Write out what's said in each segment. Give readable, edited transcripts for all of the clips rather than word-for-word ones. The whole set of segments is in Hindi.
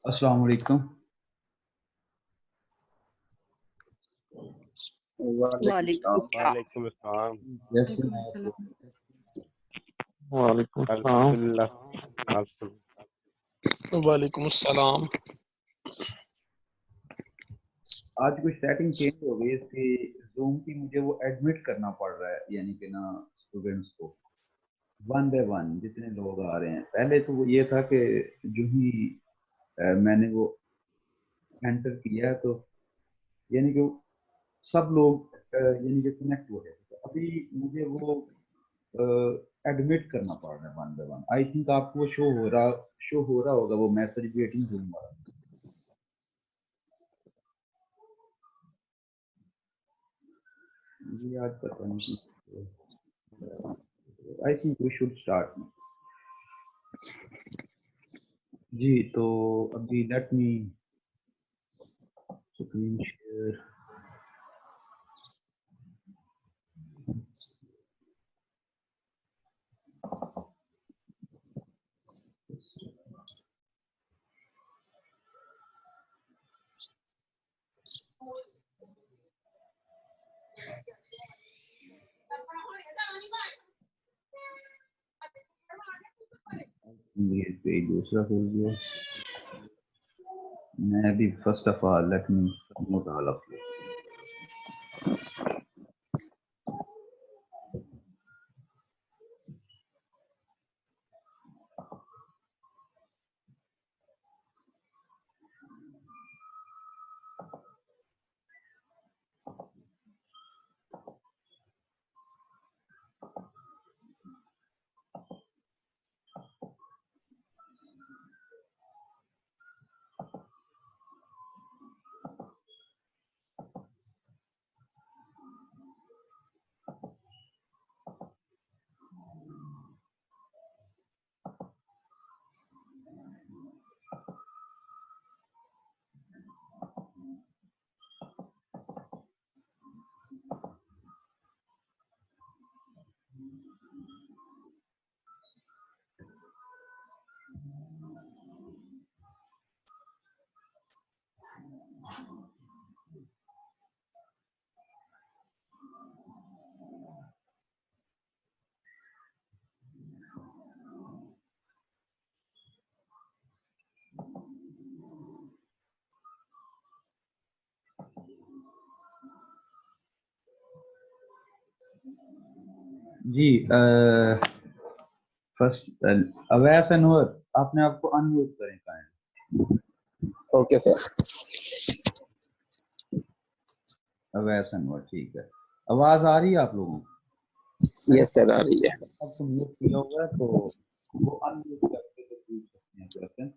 अस्सलाम वालेकुम। वालेकुम अस्सलाम। जैसे वालेकुम अस्सलाम। आज कुछ सेटिंग चेंज हो गई इसकी जूम की, मुझे वो एडमिट करना पड़ रहा है, यानी कि ना स्टूडेंट्स को वन बाय वन जितने लोग आ रहे हैं। पहले तो वो ये था कि जो ही मैंने वो एंटर किया तो यानी कि सब लोग यानी कि कनेक्ट हो गए। तो अभी मुझे वो एडमिट करना पड़ रहा है one by one. I think आपको वो शो हो रहा होगा वो मैसेज वेटिंग जूम वाला। मुझे याद पता नहीं। I think we should start. जी तो अभी लेट मी स्क्रीन शेयर। ये पेज दूसरा खुल गया। मैं अभी first of all let me promote all of you. जी फर्स्ट अवैस अनवर, आपने आपको अनम्यूट करें कहें। Okay sir. अवैस अनवर ठीक है। आवाज आ रही है आप लोगों को? यस सर आ रही है। आपको म्यूट किया हुआ है तो वो अनम्यूट करके तो पूछ सकते हैं question.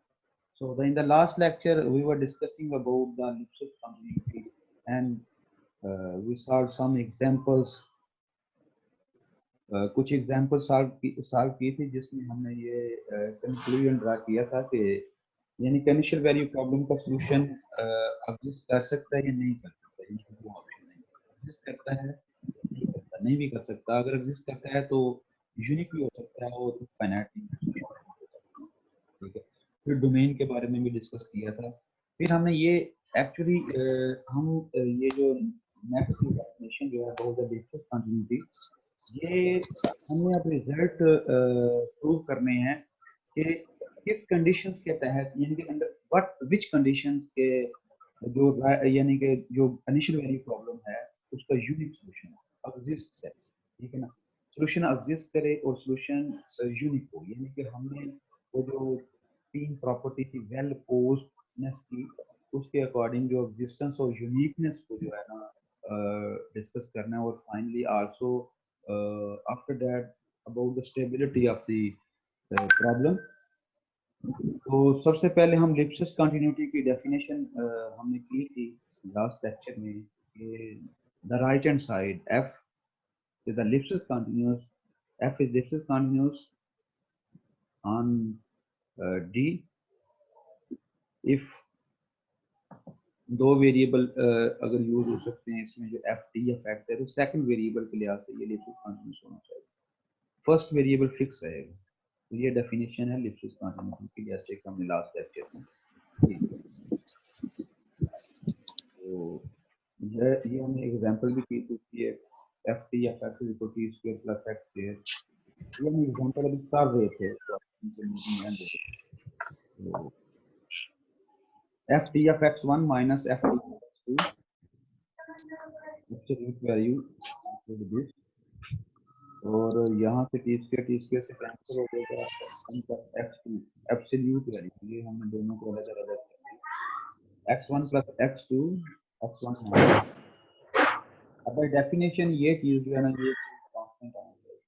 So in the last lecture we were discussing about the Lipschitz community and we saw some examples कुछ एग्जांपल सॉल्व की थी जिसमें हमने ये कंक्लूजन ड्रा किया था कि यानी कि इनिशियल वैल्यू प्रॉब्लम का सॉल्यूशन एग्जिस्ट कर सकता है या नहीं कर सकता, ये दो ऑप्शन है। एग्जिस्ट करता है, नहीं करता, नहीं भी कर सकता। अगर एग्जिस्ट करता है तो यूनिक भी हो सकता है और फाइनाइट भी हो सकता है। ठीक है, फिर डोमेन के बारे में भी डिस्कस किया था। फिर हमने ये एक्चुअली हम ये जो नेक्स्ट डेफिनेशन जो है बहुत ज़्यादा कंटिन्यूटी, ये हमने अब रिजल्ट प्रूव करने हैं कि किस कंडीशंस के तहत, यानी कि अंडर व्हाट विच कंडीशंस के जो यानी कि जो इनिशियल वैल्यू प्रॉब्लम है उसका यूनिक सॉल्यूशन एग्जिस्ट है। ठीक है ना, सॉल्यूशन एग्जिस्ट करे और सॉल्यूशन यूनिक हो, यानी कि हमने वो जो तीन प्रॉपर्टी थी वेल पोस्डनेस की, उसके अकॉर्डिंग जो एग्जिस्टेंस और यूनिकनेस को जो है ना डिस्कस करना है। और finally also after that about the stability of the problem. तो सबसे पहले हम लिप्सिस कंटिन्यूटी की डेफिनेशन हमने की थी लास्ट लेक्चर में कि the right hand side f is the Lipschitz continuous, f is Lipschitz continuous on D if दो वेरिएबल अगर यूज हो सकते हैं इसमें, जो एफ टी या फैक्ट है, तो सेकंड वेरिएबल के लिहाज से ये लिप्सिस कंटीन्यूअस होना चाहिए, फर्स्ट वेरिएबल फिक्स रहेगा। तो ये डेफिनेशन है लिप्सिस कंटीन्यूटी की, जैसे कि हमने लास्ट लेक्चर में की। तो ये हमने एग्जांपल भी की थी कि एफ टी या fact equal t square plus x square, ये हम एग्जांपल अभी कर रहे थे। तो f t f x one minus f t x two absolute value this, और यहाँ से टी स्क्वायर से कैंसिल हो जाएगा एक्स टू एब्सोल्यूट वैल्यू, ये हमने दोनों को अलग अलग कर दिया, x one plus x two x one minus. अब बाय डेफिनेशन ये चीज जो है ना, ये कांस्टेंट आना चाहिए।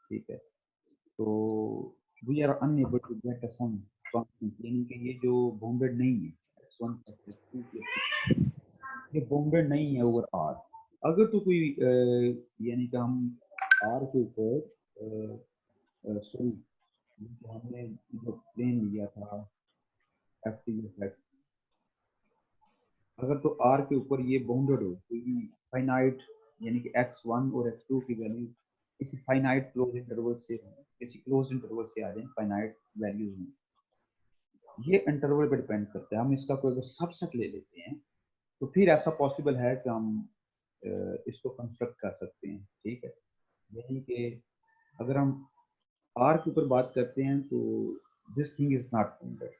ठीक है, तो we are unable to get a some constant, यानी कि ये जो बाउंडेड नहीं है x1 प्लस x2, ये बाउंडेड नहीं है ओवर आर। अगर तो कोई यानी कि हम आर के ऊपर सॉरी हमने जो प्लेन लिया था एफ टी एफ, अगर तो आर के ऊपर ये बाउंडेड हो, कोई फाइनाइट यानी कि x1 और x2 की वैल्यू किसी फाइनाइट क्लोज इंटरवल से, किसी क्लोज इंटरवल से आ जाए फाइनाइट वैल्यूज में, ये इंटरवल पर डिपेंड करता है। हम इसका कोई अगर सबसेट ले लेते हैं तो फिर ऐसा पॉसिबल है कि हम इसको कंस्ट्रक्ट कर सकते हैं। ठीक है, यानी कि अगर हम आर के ऊपर बात करते हैं तो this thing is not bounded,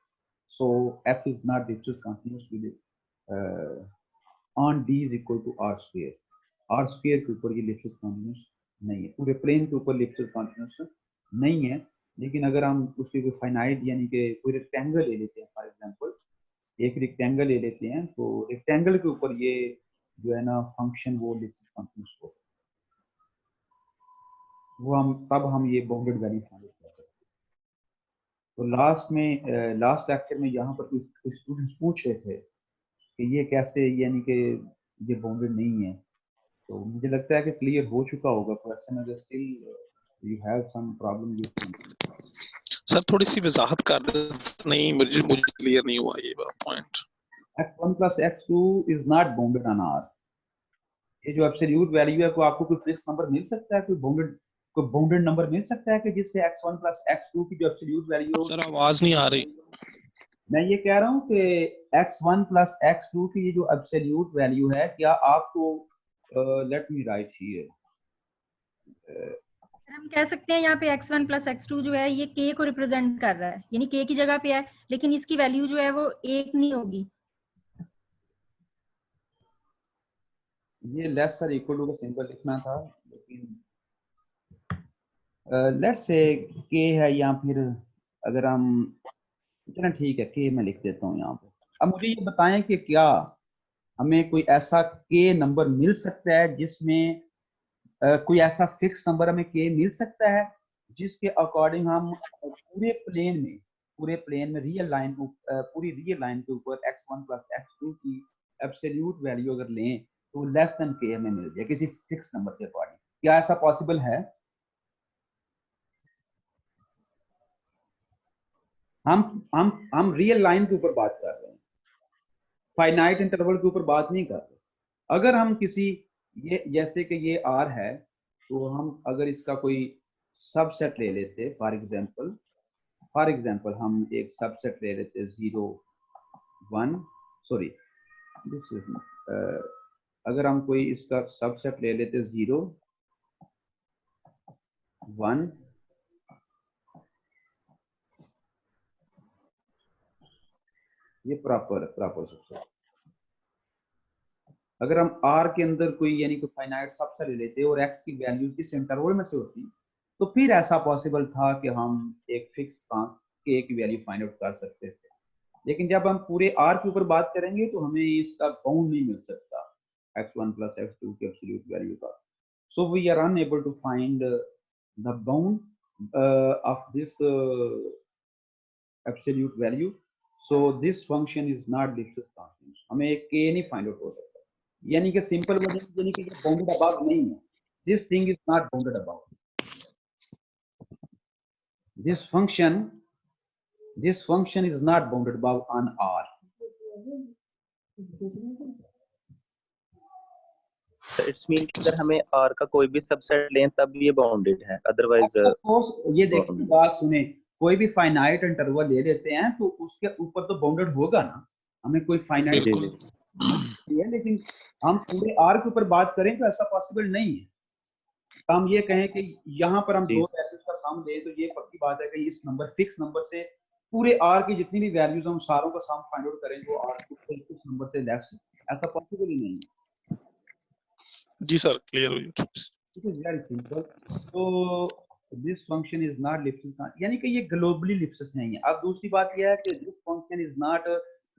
so f is not difference continuous with on d is equal to r square. R square के ऊपर ये लिप्सिस कंटीन्यूअस नहीं है, पूरे प्लेन के ऊपर लिप्सिस कंटीन्यूअस नहीं है। लेकिन अगर हम उसकी कोई फाइनाइट यानी कि कोई रेक्टेंगल ले लेते हैं, फॉर एग्जांपल एक रेक्टेंगल ले लेते हैं, तो रेक्टेंगल के ऊपर ये जो है ना फंक्शन वो लिप्सिस कंटीन्यूअस हो, वो हम तब हम ये बाउंडेड वैल्यू फाइंड कर सकते हैं। तो लास्ट में लास्ट लेक्चर में यहाँ पर कुछ स्टूडेंट्स पूछ रहे थे कि ये कैसे, यानी कि ये बाउंडेड नहीं है। तो मुझे लगता है कि क्लियर हो चुका होगा क्वेश्चन, अगर still you have some problem with sir थोड़ी सी वजाहत कर नहीं, मुझे क्लियर नहीं हुआ ये point. x1 plus x2 is not bounded on R। ये जो एब्सोल्यूट वैल्यू है, को आपको कोई फिक्स नंबर मिल सकता है, कोई बाउंडेड नंबर मिल सकता है कि जिससे x1 plus x2 की जो एब्सोल्यूट वैल्यू हो। सर आवाज नहीं आ रही। मैं ये कह रहा हूँ कि x1 plus x2 की ये जो एब्सोल्यूट वैल्यू है, क्या आपको लेट मी राइट हियर, हम कह सकते हैं यहाँ पे x1 प्लस x2 जो है ये k को रिप्रेजेंट कर रहा है, यानी k की जगह पे है, लेकिन इसकी वैल्यू जो है वो 1 नहीं होगी। ये लेस और इक्वल टू का सिंबल लिखना था, लेकिन लेट्स से k है, या फिर अगर हम, चलो ठीक है k मैं लिख देता हूँ यहाँ पे। अब मुझे ये बताएं कि क्या हमें कोई ऐसा k नंबर मिल सकता है जिसमें कोई ऐसा फिक्स नंबर हमें k मिल सकता है जिसके अकॉर्डिंग हम पूरे प्लेन में रियल लाइन पूरी रियल लाइन के ऊपर x1 प्लस x2 की एब्सोल्यूट वैल्यू अगर लें तो लेस देन k हमें मिल जाए किसी फिक्स नंबर के अकॉर्डिंग। क्या ऐसा पॉसिबल है? हम रियल लाइन के ऊपर बात कर रहे हैं, फाइनाइट इंटरवल के ऊपर बात नहीं कर रहे। अगर हम किसी ये जैसे कि ये आर है, तो हम अगर इसका कोई सबसेट ले लेते, फॉर एग्जांपल हम एक सबसेट ले लेते 0 1, सॉरी दिस इज अगर हम कोई इसका सबसेट ले लेते 0 1, ये प्रॉपर सबसेट। अगर हम R के अंदर कोई यानी कि फाइनाइट सबसेट ले लेते और X की वैल्यू किस इंटरवल में से होती, तो फिर ऐसा पॉसिबल था कि हम एक फिक्स K की वैल्यू फाइंड आउट कर सकते थे। लेकिन जब हम पूरे R के ऊपर बात करेंगे तो हमें इसका बाउंड नहीं मिल सकता x1 plus x2 की एब्सोल्यूट वैल्यू का। So we are unable to find the bound of this absolute value. So this function is not Lipschitz function, हमें एक K नहीं फाइंड आउट हो सकता, यानी कि सिंपल वर्जन यानी कि ये बाउंडेड अबव नहीं है, this thing is not bounded above, this function is not bounded above on R. It's mean कि अगर हमें R का कोई भी सबसेट लें तब ये बाउंडेड है, अदरवाइज ये देखिए बात सुने, कोई भी फाइनाइट इंटरवल ले लेते हैं तो उसके ऊपर तो बाउंडेड होगा ना, हमें कोई फाइनाइट है, लेकिन हम पूरे R के ऊपर बात करें तो ऐसा पॉसिबल नहीं है। तो हम ये कहें कि यहाँ पर हम दो वैल्यूज का सम दें तो ये पक्की बात है कि इस नंबर फिक्स नंबर से पूरे R की जितनी भी वैल्यूज हम सारों का सम फाइंड आउट करें वो R के इस नंबर से लेस है, ऐसा पॉसिबल ही नहीं है। जी सर, क्लियर हो गया। It is very simple. तो दिस फंक्शन इज नॉट लिप्सिस, यानी कि ये ग्लोबली लिप्सिस नहीं है। अब दूसरी बात यह है कि this function is not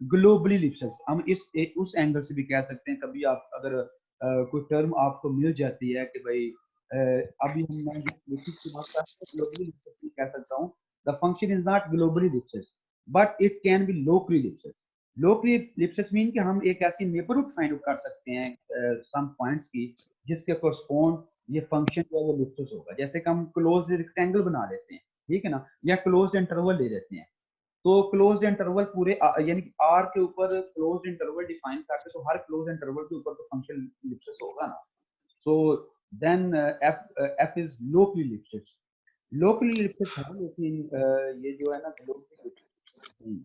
globally Lipschitz. हम इस उस एंगल से भी कह सकते हैं, कभी आप अगर कोई टर्म आपको मिल जाती है कि भाई अभी मैं लिप्सिस की बात करते हैं, ग्लोबली लिप्सिस नहीं कह सकता हूँ, the function is not globally Lipschitz but it can be locally Lipschitz. Locally Lipschitz mean कि हम एक ऐसी नेबरहुड फाइंड आउट कर सकते हैं सम पॉइंट्स की जिसके कोरस्पोंड ये फंक्शन जो है वो लिप्सिस होगा। जैसे कि हम क्लोज्ड रेक्टेंगल बना लेते हैं, ठीक है ना, या क्लोज्ड इंटरवल ले लेते हैं, तो क्लोज्ड इंटरवल पूरे यानी कि R के ऊपर क्लोज्ड इंटरवल डिफाइन करते तो हर क्लोज्ड इंटरवल के ऊपर तो फंक्शन लिप्सिस होगा ना। So then f is locally Lipschitz, locally Lipschitz है, लेकिन ये जो है ना ग्लोबली लिप्सिस।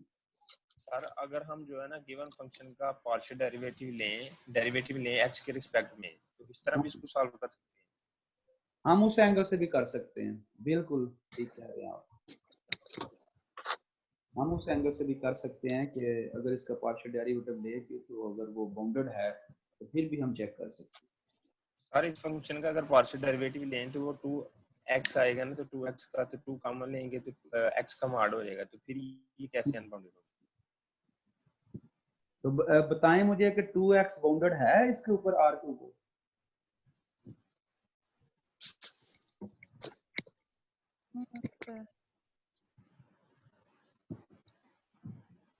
सर अगर हम जो है ना गिवन फंक्शन का पार्शियल डेरिवेटिव लें x के रिस्पेक्ट में, तो इस तरह भी इसको सॉल्व कर सकते हैं। हम उस एंगल से भी कर सकते हैं, बिल्कुल ठीक कह रहे हैं आप, हम उस एंगल से भी कर सकते हैं कि अगर इसका पार्शियल डेरिवेटिव लेके तो अगर वो बाउंडेड है तो फिर भी हम चेक कर सकते हैं। सर इस फंक्शन का अगर पार्शियल डेरिवेटिव लें तो वो 2x आएगा ना, तो 2x का तो 2 कॉमन लेंगे तो x कम हार्ड हो जाएगा, तो फिर ये कैसे अनबाउंडेड होगा? तो बताएं मुझे कि 2x बाउंडेड है इसके ऊपर R के ऊपर?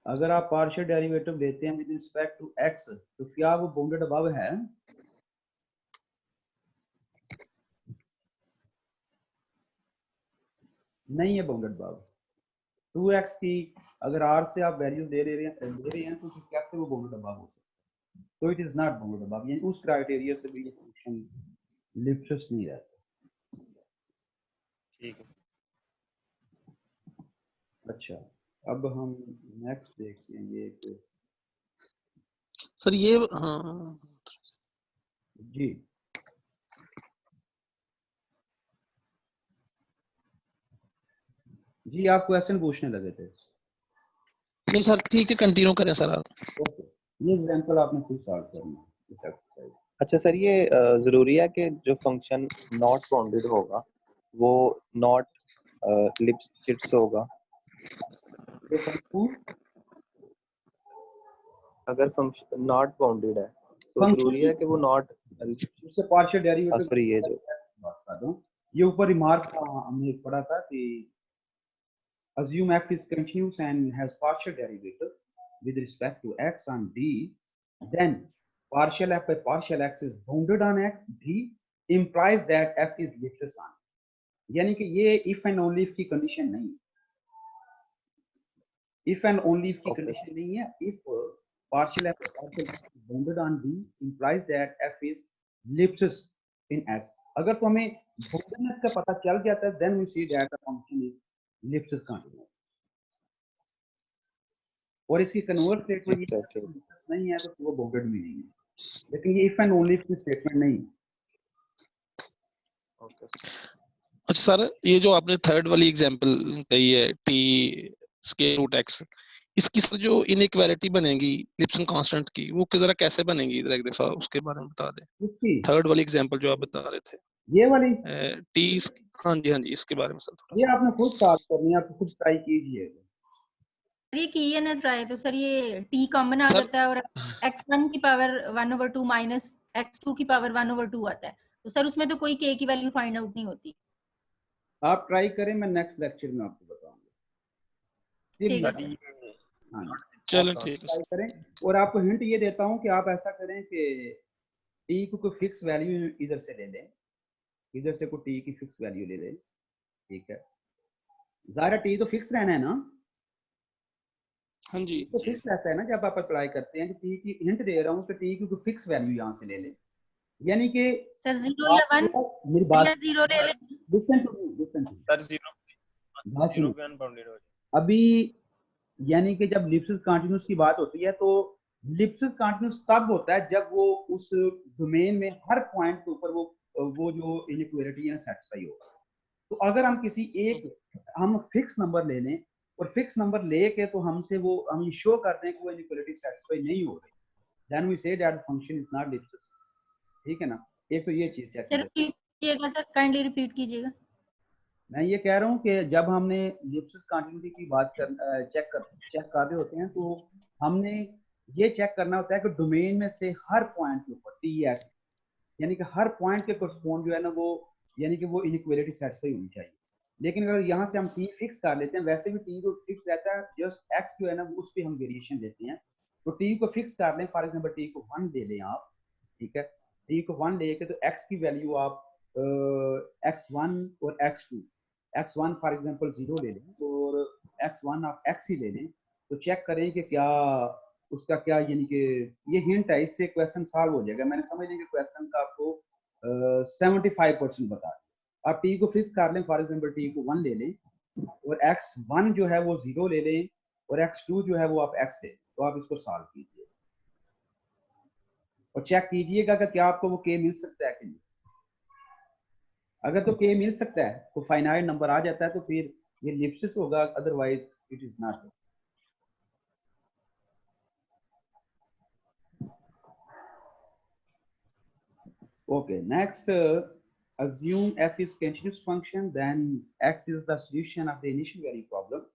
अगर आप पार्शियल डेरिवेटिव लेते हैं विद रिस्पेक्ट टू x तो क्या वो बाउंडेड अबव है? नहीं है बाउंडेड अबव। 2x की अगर R से आप वैल्यू दे रहे हैं तो कैसे वो बाउंडेड अबव हो सकता है? तो it is not bounded above, यानी उस क्राइटेरिया से भी ये फंक्शन लिप्सिस नहीं रहता। ठीक है। अच्छा, अब हम नेक्स्ट देखते हैं ये कि सर ये हाँ जी जी आप क्वेश्चन पूछने लगे थे। नहीं सर ठीक है, कंटिन्यू करें सर आप। ओके, ये एग्जांपल आपने खुद सॉल्व करना है। अच्छा सर, ये जरूरी है कि जो फंक्शन नॉट बाउंडेड होगा वो नॉट लिप्सिस होगा? अगर फंक्शन नॉट बाउंडेड है तो जरूरी है कि वो नॉट उससे पार्शियल डेरिवेटिव सॉरी ये जो बात कर रहा हूं, ये ऊपर रिमार्क था हमने पढ़ा था कि assume f is continuous and has partial derivative with respect to x on d, then partial f by partial x is bounded on x, d implies that f is lipless on, यानी कि ये if and only if की कंडीशन नहीं, इफ एंड ओनली इफ की Okay. कंडीशन नहीं है, if partial f bounded on B implies that f is ellipsis in X. अगर तो हमें boundedness का पता चल जाता है, then we see that the function is ellipsis continuous. और इसकी कन्वर्स स्टेटमेंट ठीक है, ठीक। नहीं है तो वो बाउंडेड भी नहीं है, लेकिन ये इफ एंड ओनली इफ की स्टेटमेंट नहीं है। Okay. अच्छा सर, ये जो आपने थर्ड वाली एग्जांपल कही है t स्क्वायर रूट x, इसकी सर जो इनइक्वालिटी बनेगी लिप्सन कांस्टेंट की, वो किस तरह कैसे बनेगी, इधर एक दफा उसके बारे में बता दें। इसकी थर्ड वाली एग्जांपल जो आप बता रहे थे, ये वाली t, हाँ जी इसके बारे में सर थोड़ा। ये आपने खुद सॉल्व करनी है, आप खुद ट्राई कीजिए। ये की है ना ट्राई, तो सर ये t कॉमन आ सर, जाता है और x1 की पावर 1/2 माइनस x2 की पावर 1/2 आता है, तो सर उसमें तो कोई k की वैल्यू फाइंड आउट नहीं होती। आप ट्राई करें, मैं नेक्स्ट लेक्चर में आपको बताऊंगा। ठीक है सर सर। ये हाँ, चलो ठीक है ट्राई सर। करें। और आपको हिंट ये देता हूं कि आप ऐसा करें कि t को कोई फिक्स वैल्यू इधर से ले लें, इधर से कोई t की फिक्स वैल्यू ले लें, ठीक है। ज़ाहिर t तो फिक्स रहना है ना, हाँ जी तो फिक्स रहता है ना जब आप अप्लाई करते हैं कि t की, हिंट दे रहा हूं कि t की कोई फिक्स वैल्यू यहाँ से ले लें, यानी कि सर 0 या 1 मेरी बात, या 0 ले ले। Listen to me, listen to sir 0 पे अनबाउंडेड हो जाए। अभी यानी कि जब लिप्सिस कॉन्टिन्यूस की बात होती है तो लिप्सिस कॉन्टिन्यूस तब होता है जब वो उस डोमेन में हर पॉइंट के ऊपर वो जो इनइक्वालिटी है सेटिस्फाई हो। तो अगर हम किसी एक हम फिक्स नंबर ले लें और फिक्स नंबर लेके तो हमसे वो हम ये शो करते हैं कि वो इनइक्वालिटी सेटिस्फाई नहीं हो रही, then we say that function is not Lipschitz. ठीक है ना, एक तो ये चीज चेक सर कीजिए। रिपीट कीजिएगा सर, काइंडली रिपीट कीजिएगा। मैं ये कह रहा हूँ कि जब हमने लिप्सिस कॉन्टिन्यूटी की बात चेक कर रहे होते हैं तो हमने ये चेक करना होता है कि डोमेन में से हर पॉइंट के ऊपर टी एक्स, यानी कि हर पॉइंट के करस्पॉन्ड जो है ना वो, यानी कि वो इनइक्वालिटी सेटिस्फाई होनी चाहिए। लेकिन अगर यहाँ से हम टी फिक्स कर लेते हैं, वैसे भी टी को फिक्स रहता है, जस्ट एक्स जो है ना उस पर हम वेरिएशन लेते हैं। तो टी को फिक्स कर लें, फॉर एग्जाम्पल टी को 1 ले लें आप, ठीक है। टी को 1 लेके तो एक्स की वैल्यू आप x1 और x2, x1 फॉर एग्जांपल 0 ले लें और x1 आप x ही ले लें, तो चेक करें कि क्या उसका क्या, यानी कि ये हिंट है, इससे क्वेश्चन सॉल्व हो जाएगा। मैंने समझ लें कि क्वेश्चन का आपको 75% बता दिया। आप t को फिक्स कर लें, फॉर एग्जांपल t को 1 ले लें और x1 जो है वो 0 ले लें और x2 जो है वो आप x ले लें, तो आप इसको सॉल्व कीजिए और चेक कीजिएगा कि क्या आपको वो k मिल सकता है कि नहीं। अगर तो k मिल सकता है तो फाइनाइट नंबर आ जाता है, तो फिर ये लिप्सिस होगा, otherwise it is not. Okay, next, assume f is continuous function, then x is the solution of the initial value problem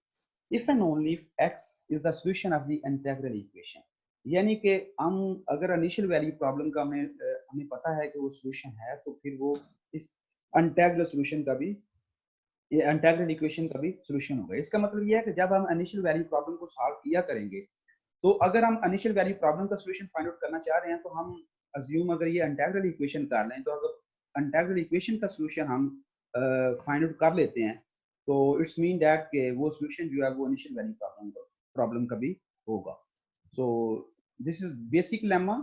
if and only if x is the solution of the integral equation। यानी कि हम अगर इनिशियल वैल्यू प्रॉब्लम का हमें पता है कि वो सॉल्यूशन है, तो फिर वो इस इंटीग्रल सॉल्यूशन का भी, ये इंटीग्रल इक्वेशन का भी सॉल्यूशन होगा। इसका मतलब ये है कि जब हम इनिशियल वैल्यू प्रॉब्लम को सॉल्व किया करेंगे, तो अगर हम इनिशियल वैल्यू प्रॉब्लम का सॉल्यूशन फाइंड आउट करना चाह रहे हैं तो हम अज्यूम अगर ये इंटीग्रल इक्वेशन कर लें, तो अगर इंटीग्रल इक्वेशन का सॉल्यूशन हम फाइंड आउट कर लेते हैं तो इट्स मीन दैट कि वो सॉल्यूशन जो है वो इनिशियल वैल्यू प्रॉब्लम का भी होगा। So this is basic lemma,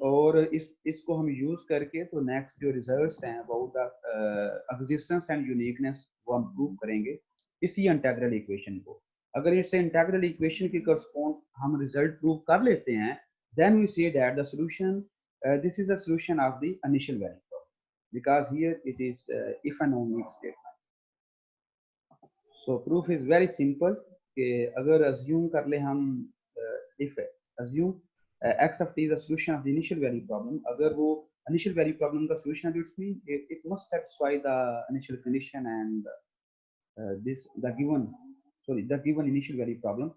और इसको हम यूज करके तो नेक्स्ट जो रिजल्ट्स हैं about the existence and uniqueness वो हम प्रूव करेंगे इसी इंटीग्रल इक्वेशन को। अगर इससे इंटीग्रल इक्वेशन के करस्पॉन्ड हम रिजल्ट प्रूव कर लेते हैं, then we say that the solution, this is a solution of the initial value problem, because here it is if and only statement. So proof is very simple कि अगर अज्यूम कर ले हम, if assume x of t is a solution of the initial value problem, अगर वो initial value problem का solution है, it means it must satisfy the initial condition and the given initial value problem.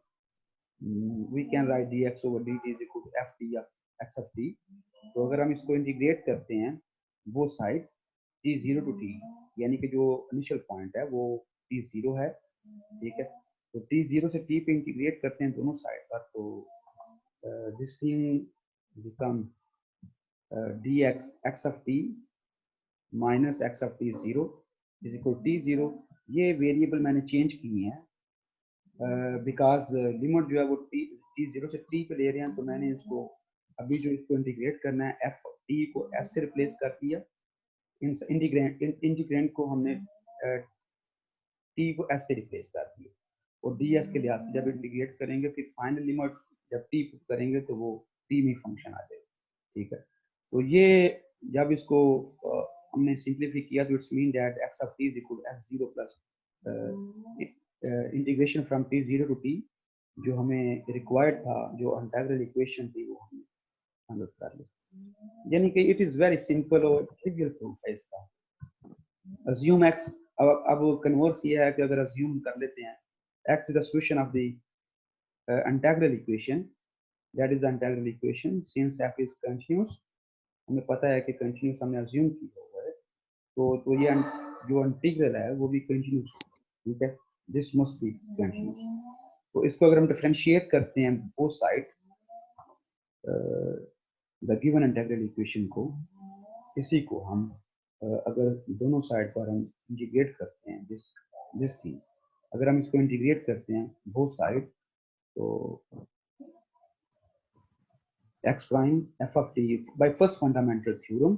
We can write dx over dt is equal to ft of x of t। तो अगर हम इसको इंटीग्रेट करते हैं वो साइड t0 to t, यानी कि जो इनिशियल पॉइंट है वो t0 है, ठीक है। तो t0 से t पे इंटीग्रेट करते हैं दोनों साइड पर, तो this thing become dx x of t minus x of t 0 is equal to t0। ये वेरिएबल मैंने चेंज किए हैं, बिकॉज लिमिट जो है वो टी 0 से टी पे ले रहे हैं, तो मैंने इसको अभी जो इसको इंटीग्रेट करना है एफ टी को एस से रिप्लेस कर दिया। इंटीग्रेंट को हमने टी को एस से रिप्लेस कर दिया और डी एस के लिहाज से जब इंटीग्रेट करेंगे फिर फाइनल लिमिट जब टी पुट करेंगे तो वो टी में फंक्शन आ जाएगा। ठीक है, तो ये जब इसको हमने सिंप्लीफाई किया तो it's mean that x of t is equal to x zero plus integration from t zero to t जो हमें रिक्वायर्ड था, जो इंटीग्रल इक्वेशन थी वो हमने हल कर ली। यानी कि इट इज वेरी सिंपल और ट्रिवियल प्रूफ है इसका। अज्यूम एक्स, अब कन्वर्स ये है कि अगर अज्यूम कर लेते हैं x is the solution of the integral equation, that is the integral equation since F is continuous, हमें पता है कि कंटीन्यूअस हमने अज्यूम किया हुआ है, तो ये जो इंटीग्रल है वो भी कंटीन्यूअस है। ठीक है, दिस मस्ट बी कंटीन्यूअस। तो इसको अगर हम डिफरेंशिएट करते हैं both side the given integral equation को, इसी को हम अगर दोनों साइड पर हम इंटीग्रेट करते हैं दिस थिंग, अगर हम इसको इंटीग्रेट करते हैं बोथ साइड तो x prime f of t by first fundamental theorem,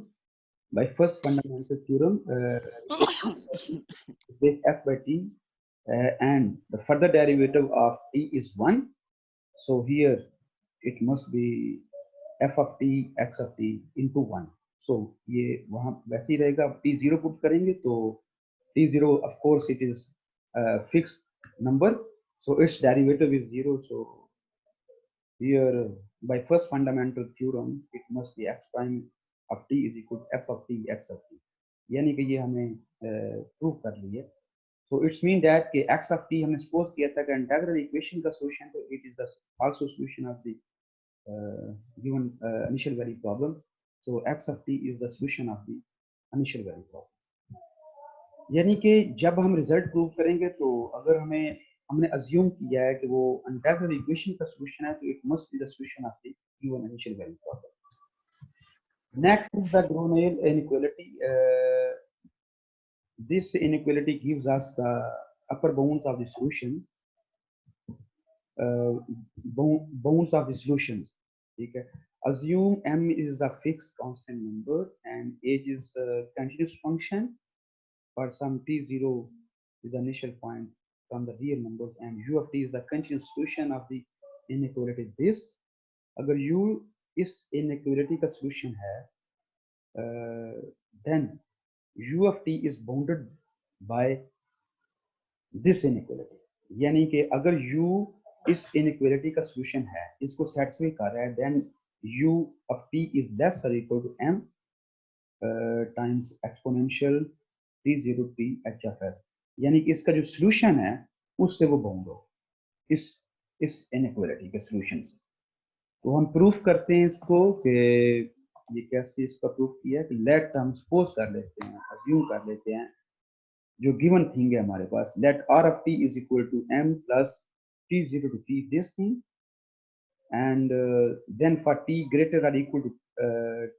this f by t and the further derivative of t is 1, so here it must be f of t x of t into 1, so ये वहाँ वैसे ही रहेगा। t 0 पुट करेंगे तो t 0 of course it is fixed number, so its derivative is 0, so here by first fundamental theorem it must be x prime of t is equal to f of t x of t, यानी कि ये हमने प्रूव कर ली है। so it's mean that कि x of t हमने सपोज किया था कि इंटीग्रल इक्वेशन का सॉल्यूशन, तो it is the also solution of the given initial value problem, so x of t is the solution of the initial value problem। यानी कि जब हम रिजल्ट प्रूव करेंगे तो अगर हमने अज्यूम किया है कि वो इंटीग्रल इक्वेशन का सॉल्यूशन है, तो it must be the solution of the given initial value problem. Next is the Gronell inequality। This inequality gives us the upper bounds of the solution, bounds of the solutions। ठीक है, assume m is a fixed constant number and h is a continuous function for some t0 is the initial point from the real numbers, and u of t is the continuous solution of the inequality this। अगर u इस inequality का solution है then u of t is bounded by this inequality, यानी कि अगर u इस inequality का solution है, इसको satisfy कर रहा है, then u of t is less or equal to m times exponential t0 t h of s, यानी कि इसका जो solution है उससे वो बाउंड हो इस इनइक्वालिटी के सॉल्यूशन से। तो हम प्रूफ करते हैं इसको कि ये कैसे इसका प्रूफ किया है कि लेट हम सपोज कर लेते हैं, अज्यूम कर लेते हैं जो गिवन थिंग है हमारे पास, late r of t is equal to m plus t0 to t this thing, and then for t greater or equal to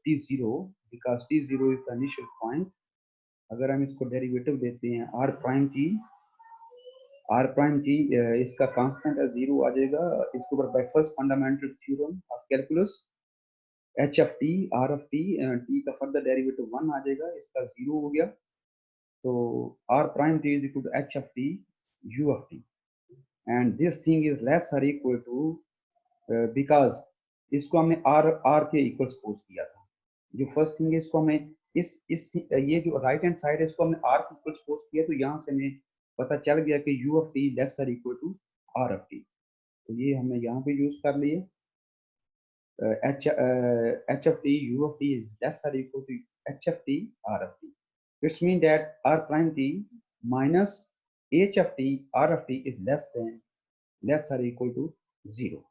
t0 because t0 is the initial point, अगर हम इसको डेरिवेटिव लेते हैं r prime t इसका कांस्टेंट है 0 आ जाएगा, इसके ऊपर by first fundamental theorem of calculus h of t r of t t का फर्दर डेरिवेटिव 1 आ जाएगा, इसका 0 हो गया, तो r prime t is equal to h of t u of t, and this thing is less or equal to because इसको हमने r के इक्वल सपोज किया था। जो फर्स्ट थिंग है इसको हमें इस ये जो राइट हैंड साइड है इसको हमने r के इक्वल सपोज किया, तो यहाँ से हमें पता चल गया कि u of t लेस और equal to r of t, तो ये हमने यहाँ पे यूज कर लिए h of t u of t is less or equal to h of t r of t, which means that r prime t minus h of t r of t is less or equal to 0।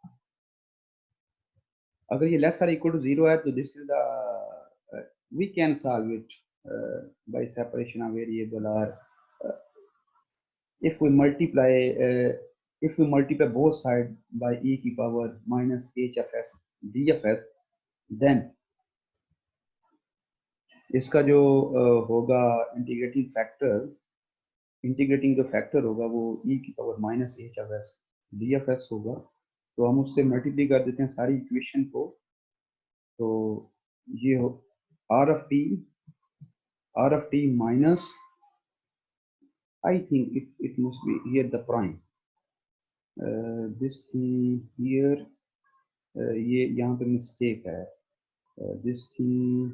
अगर ये less or equal to 0 है तो this is the we can solve it by separation of variable or if we multiply both sides by e की power minus h of s d of s, then इसका जो होगा इंटीग्रेटिंग फैक्टर इंटीग्रेटिंग जो फैक्टर होगा वो e की power minus H of S D F S होगा, तो हम उससे मल्टीप्लाई कर देते हैं सारी इक्वेशन को, तो ये हो r of t minus, I think it must be here the prime, this thing here, ये यहाँ पे मिस्टेक है, दिस थिंग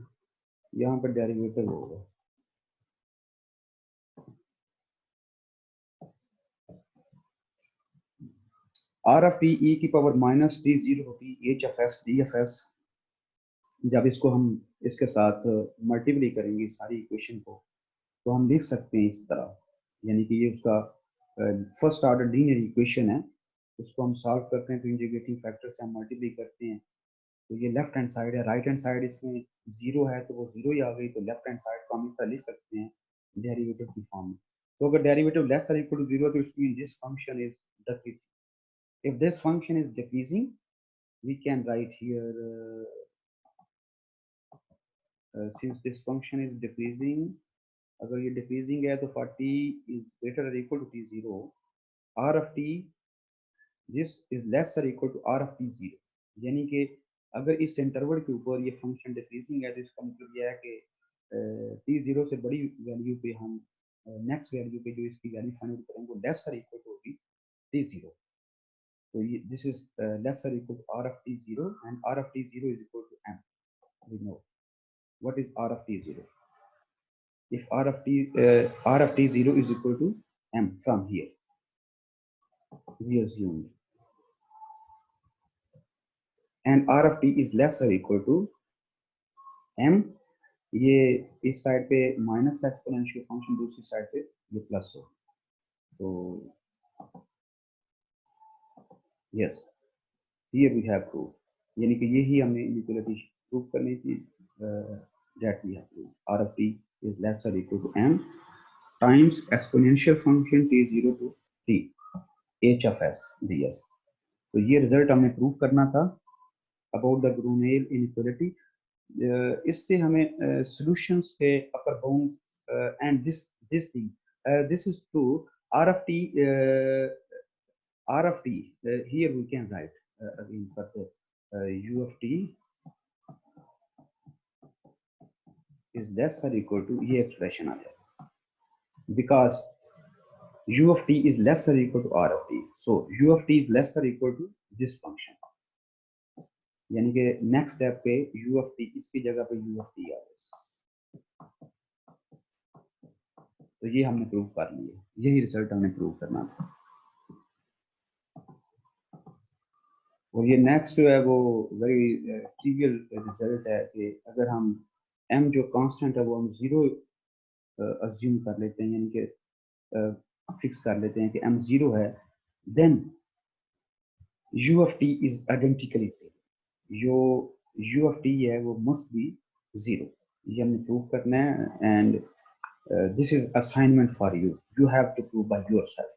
यहाँ पर डेरिवेटिव होगा, आर ऑफ टी ई की पावर माइनस टी जीरो होती H F S D F S. जब इसको हम इसके साथ मल्टीप्लाई करेंगे सारी इक्वेशन को, तो हम लिख सकते हैं इस तरह, यानी कि ये उसका फर्स्ट ऑर्डर लीनियर इक्वेशन है, उसको हम सॉल्व करते हैं तो इंटीग्रेटिंग फैक्टर से हम मल्टीप्लाई करते हैं, तो ये लेफ्ट हैंड साइड है, राइट हैंड साइड इसमें जीरो है तो वो जीरो ही आ गई, तो लेफ्ट हैंड साइड को हम इस तरह लिख सकते हैं डेरिवेटिव की फॉर्म में। तो अगर डेरिवेटिव लेस और इक्वल टू जीरो, तो it mean this function is decreasing. If this function is decreasing, we can write here since this function is decreasing, अगर ये decreasing है तो for t is greater or equal to t0, r of t this is less or equal to r of t0, यानी कि अगर इस इंटरवल के ऊपर ये फंक्शन डिक्रीजिंग है तो इसका मतलब यह है कि t0 से बड़ी वैल्यू पे हम नेक्स्ट वैल्यू पे जो इसकी वैल्यू फाइंड करेंगे वो लेस और इक्वल टू होगी t0, तो ये दिस इज लेस और equal to r of t0 and r of t0 is equal to m. We know what is r of t0. If r of t0 is equal to m from here, we assume, and r of t is less or equal to m, ये इस साइड पे माइनस का एक्सपोनेंशियल फंक्शन, दूसरी साइड पे ये प्लस हो, तो yes here we have prove, यानी कि यही हमने इनइक्वालिटी प्रूव करनी थी, that we have prove r of t is less or equal to m times exponential function t0 to t h of s ds। तो ये रिजल्ट हमने प्रूव करना था अबाउट द ब्रूनेल इनइक्वालिटी। इससे हमें सॉल्यूशंस के upper bound and this thing, this is true, r of t here we can write again, but u of t is less or equal to, ये एक्सप्रेशन आ जाएगा, because u of t is less or equal to r of t, so u of t is less or equal to this function, यानी कि नेक्स्ट स्टेप पे u of t इसकी जगह पे u of t आ गया, तो ये हमने प्रूव कर लिया, यही रिजल्ट हमने प्रूव करना था। और ये नेक्स्ट जो है वो वेरी ट्रिवियल रिजल्ट है कि अगर हम m जो कांस्टेंट है वो हम जीरो अज्यूम कर लेते हैं, यानी कि फिक्स कर लेते हैं कि m जीरो है, then u of t is identically same, जो u of t है वो मस्ट बी जीरो, ये हमने प्रूव करना है, and this is assignment for you, you have to prove by yourself,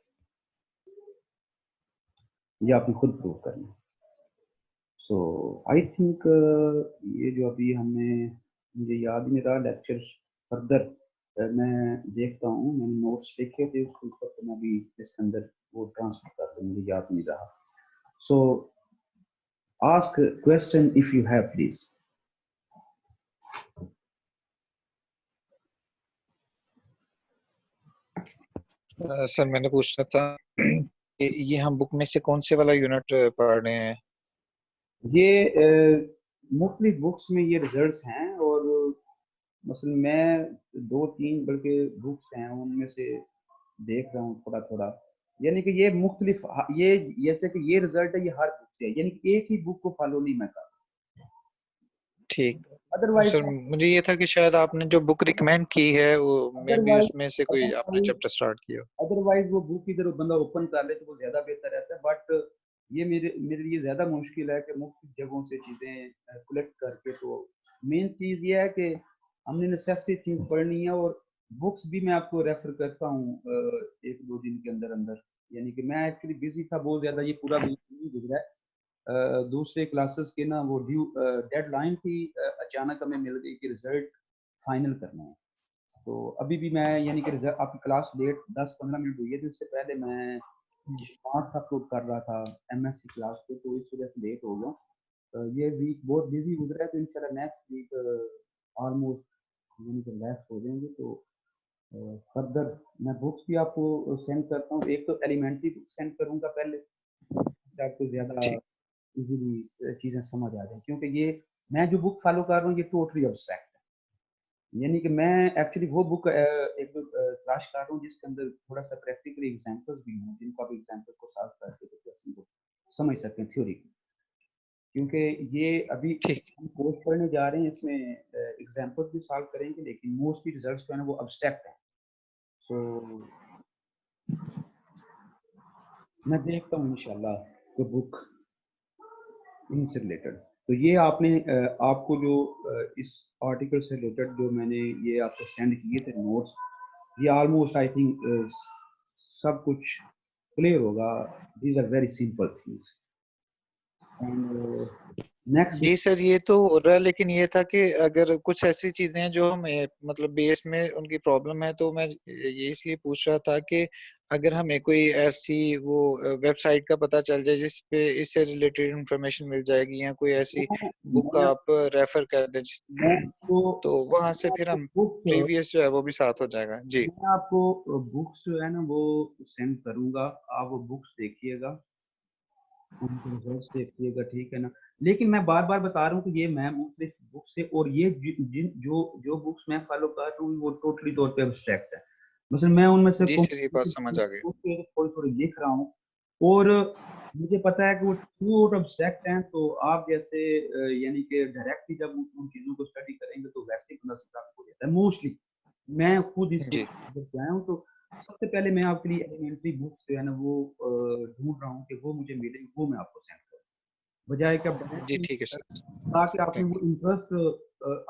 ये आपने खुद प्रूव करना है। सो आई थिंक ये जो अभी हमने, मुझे याद नहीं रहा लेक्चर फर्दर मैं देखता हूँ, मैंने नोट्स लिखे थे उसके ऊपर, तो मैं अभी इसके अंदर वो ट्रांसफर कर दूँ, मुझे याद नहीं रहा। सो ask a question if you have, please. Sir मैंने पूछना था ये हम बुक में से कौन से वाला यूनिट पढ़ रहे हैं? ये मुख्तलिफ बुक्स में ये रिजल्ट्स हैं, और मसलन मैं 2-3 बल्कि बुक्स हैं उनमें से देख रहा हूँ थोड़ा थोड़ा, यानी कि ये मुख्तलिफ, ये जैसे कि ये रिजल्ट है ये हर बुक से है, यानी कि एक ही बुक को फॉलो नहीं मैं कर, ठीक। अदरवाइज सर मुझे ये था कि शायद आपने जो बुक रिकमेंड की है वो मे बी उसमें से कोई आपने चैप्टर स्टार्ट किया, अदरवाइज वो बुक इधर बंदा ओपन कर ले तो वो ज्यादा बेहतर रहता है, बट ये मेरे लिए ज्यादा मुश्किल है कि मुख्तलिफ जगहों से चीजें कलेक्ट करके, तो मेन चीज ये है कि हमने नेसेसरी चीज पढ़नी है, और बुक्स भी मैं आपको रेफर करता हूँ 1-2 दिन के अंदर अंदर, यानी कि मैं एक्चुअली बिजी था बहुत ज्यादा, ये पूरा नहीं गुजरा है, दूसरे क्लासेस के ना वो डेडलाइन थी, अचानक हमें मिल गई कि रिजल्ट फाइनल करना है, तो अभी भी मैं यानी कि आपकी क्लास लेट 10-15 मिनट हुई है, तो इससे पहले मैं मार्क्स अपलोड कर रहा था एमएससी क्लास पे, तो इस वजह से लेट हो गया। ये वीक बहुत बिजी गुजरा है, तो इंशाल्लाह नेक्स्ट वीक ऑलमोस्ट यानी कि रिलैक्स हो जाएंगे। तो फर्दर मैं बुक्स भी आपको सेंड करता हूँ। एक तो एलिमेंट्री बुक सेंड करूँगा पहले, आपको ज़्यादा ठीक इजीली चीज़ें समझ आ जाए, क्योंकि ये मैं जो बुक फॉलो कर रहा हूँ ये टोटली अब्स्ट्रैक्ट है। यानी कि मैं एक्चुअली वो बुक एक दो तलाश कर रहा हूँ जिसके अंदर थोड़ा सा प्रैक्टिकल एग्जांपल्स भी हों, जिनको आप एग्जांपल को सॉल्व करके तो क्वेश्चन को समझ सकते हैं थ्योरी को। क्योंकि ये अभी ठीक हम कोर्स पढ़ने जा रहे हैं, इसमें एग्जांपल्स भी सॉल्व करेंगे, लेकिन मोस्टली रिजल्ट्स जो है ना वो अब्स्ट्रैक्ट है। सो मैं देखता हूँ इंशाल्लाह वो बुक इनसे रिलेटेड। तो ये आपने आपको जो इस आर्टिकल से रिलेटेड जो मैंने ये आपको सेंड किए थे नोट्स, ये ऑलमोस्ट आई थिंक सब कुछ क्लियर होगा। These are very simple things and next. जी सर, ये तो हो रहा है, लेकिन ये था कि अगर कुछ ऐसी चीजें हैं जो हमें मतलब बेस में उनकी प्रॉब्लम है, तो मैं ये इसलिए पूछ रहा था कि अगर हमें कोई ऐसी वो वेबसाइट का पता चल जाए जिस पे इससे रिलेटेड इंफॉर्मेशन मिल जाएगी, या कोई ऐसी बुक मैं आप रेफर कर दें तो वहां से फिर हम बुक्स प्रीवियस जो है वो भी साथ हो जाएगा। जी मैं आपको बुक्स जो है ना वो सेंड करूंगा, आप वो बुक्स देखिएगा, उनके रिजल्ट्स देखिएगा, ठीक है ना। लेकिन मैं बार बार बता रहा हूँ कि ये मैं मुख्तलिफ बुक से, और ये जिन जो जो बुक्स मैं फॉलो कर रहा हूँ वो टोटली तौर पे एब्स्ट्रैक्ट है। मतलब मैं उनमें से जी सर, ये बात समझ आ गई। थोड़ी थोड़ी लिख रहा हूँ, और मुझे पता है कि वो टू आउट एब्स्ट्रैक्ट हैं। तो आप जैसे यानी कि डायरेक्टली जब उन चीज़ों को स्टडी करेंगे तो वैसे ही बंदा स्टक हो जाता है मोस्टली। मैं खुद इससे जी आया हूँ, तो सबसे पहले मैं आपके लिए एलिमेंट्री बुक्स जो है ना वो ढूंढ रहा हूँ कि वो मुझे मिले, वो मैं आपको सेंड करूँ, बजाय कि आप जी डायरेक्टली ठीक है सर, ताकि आपने थैंक वो इंटरेस्ट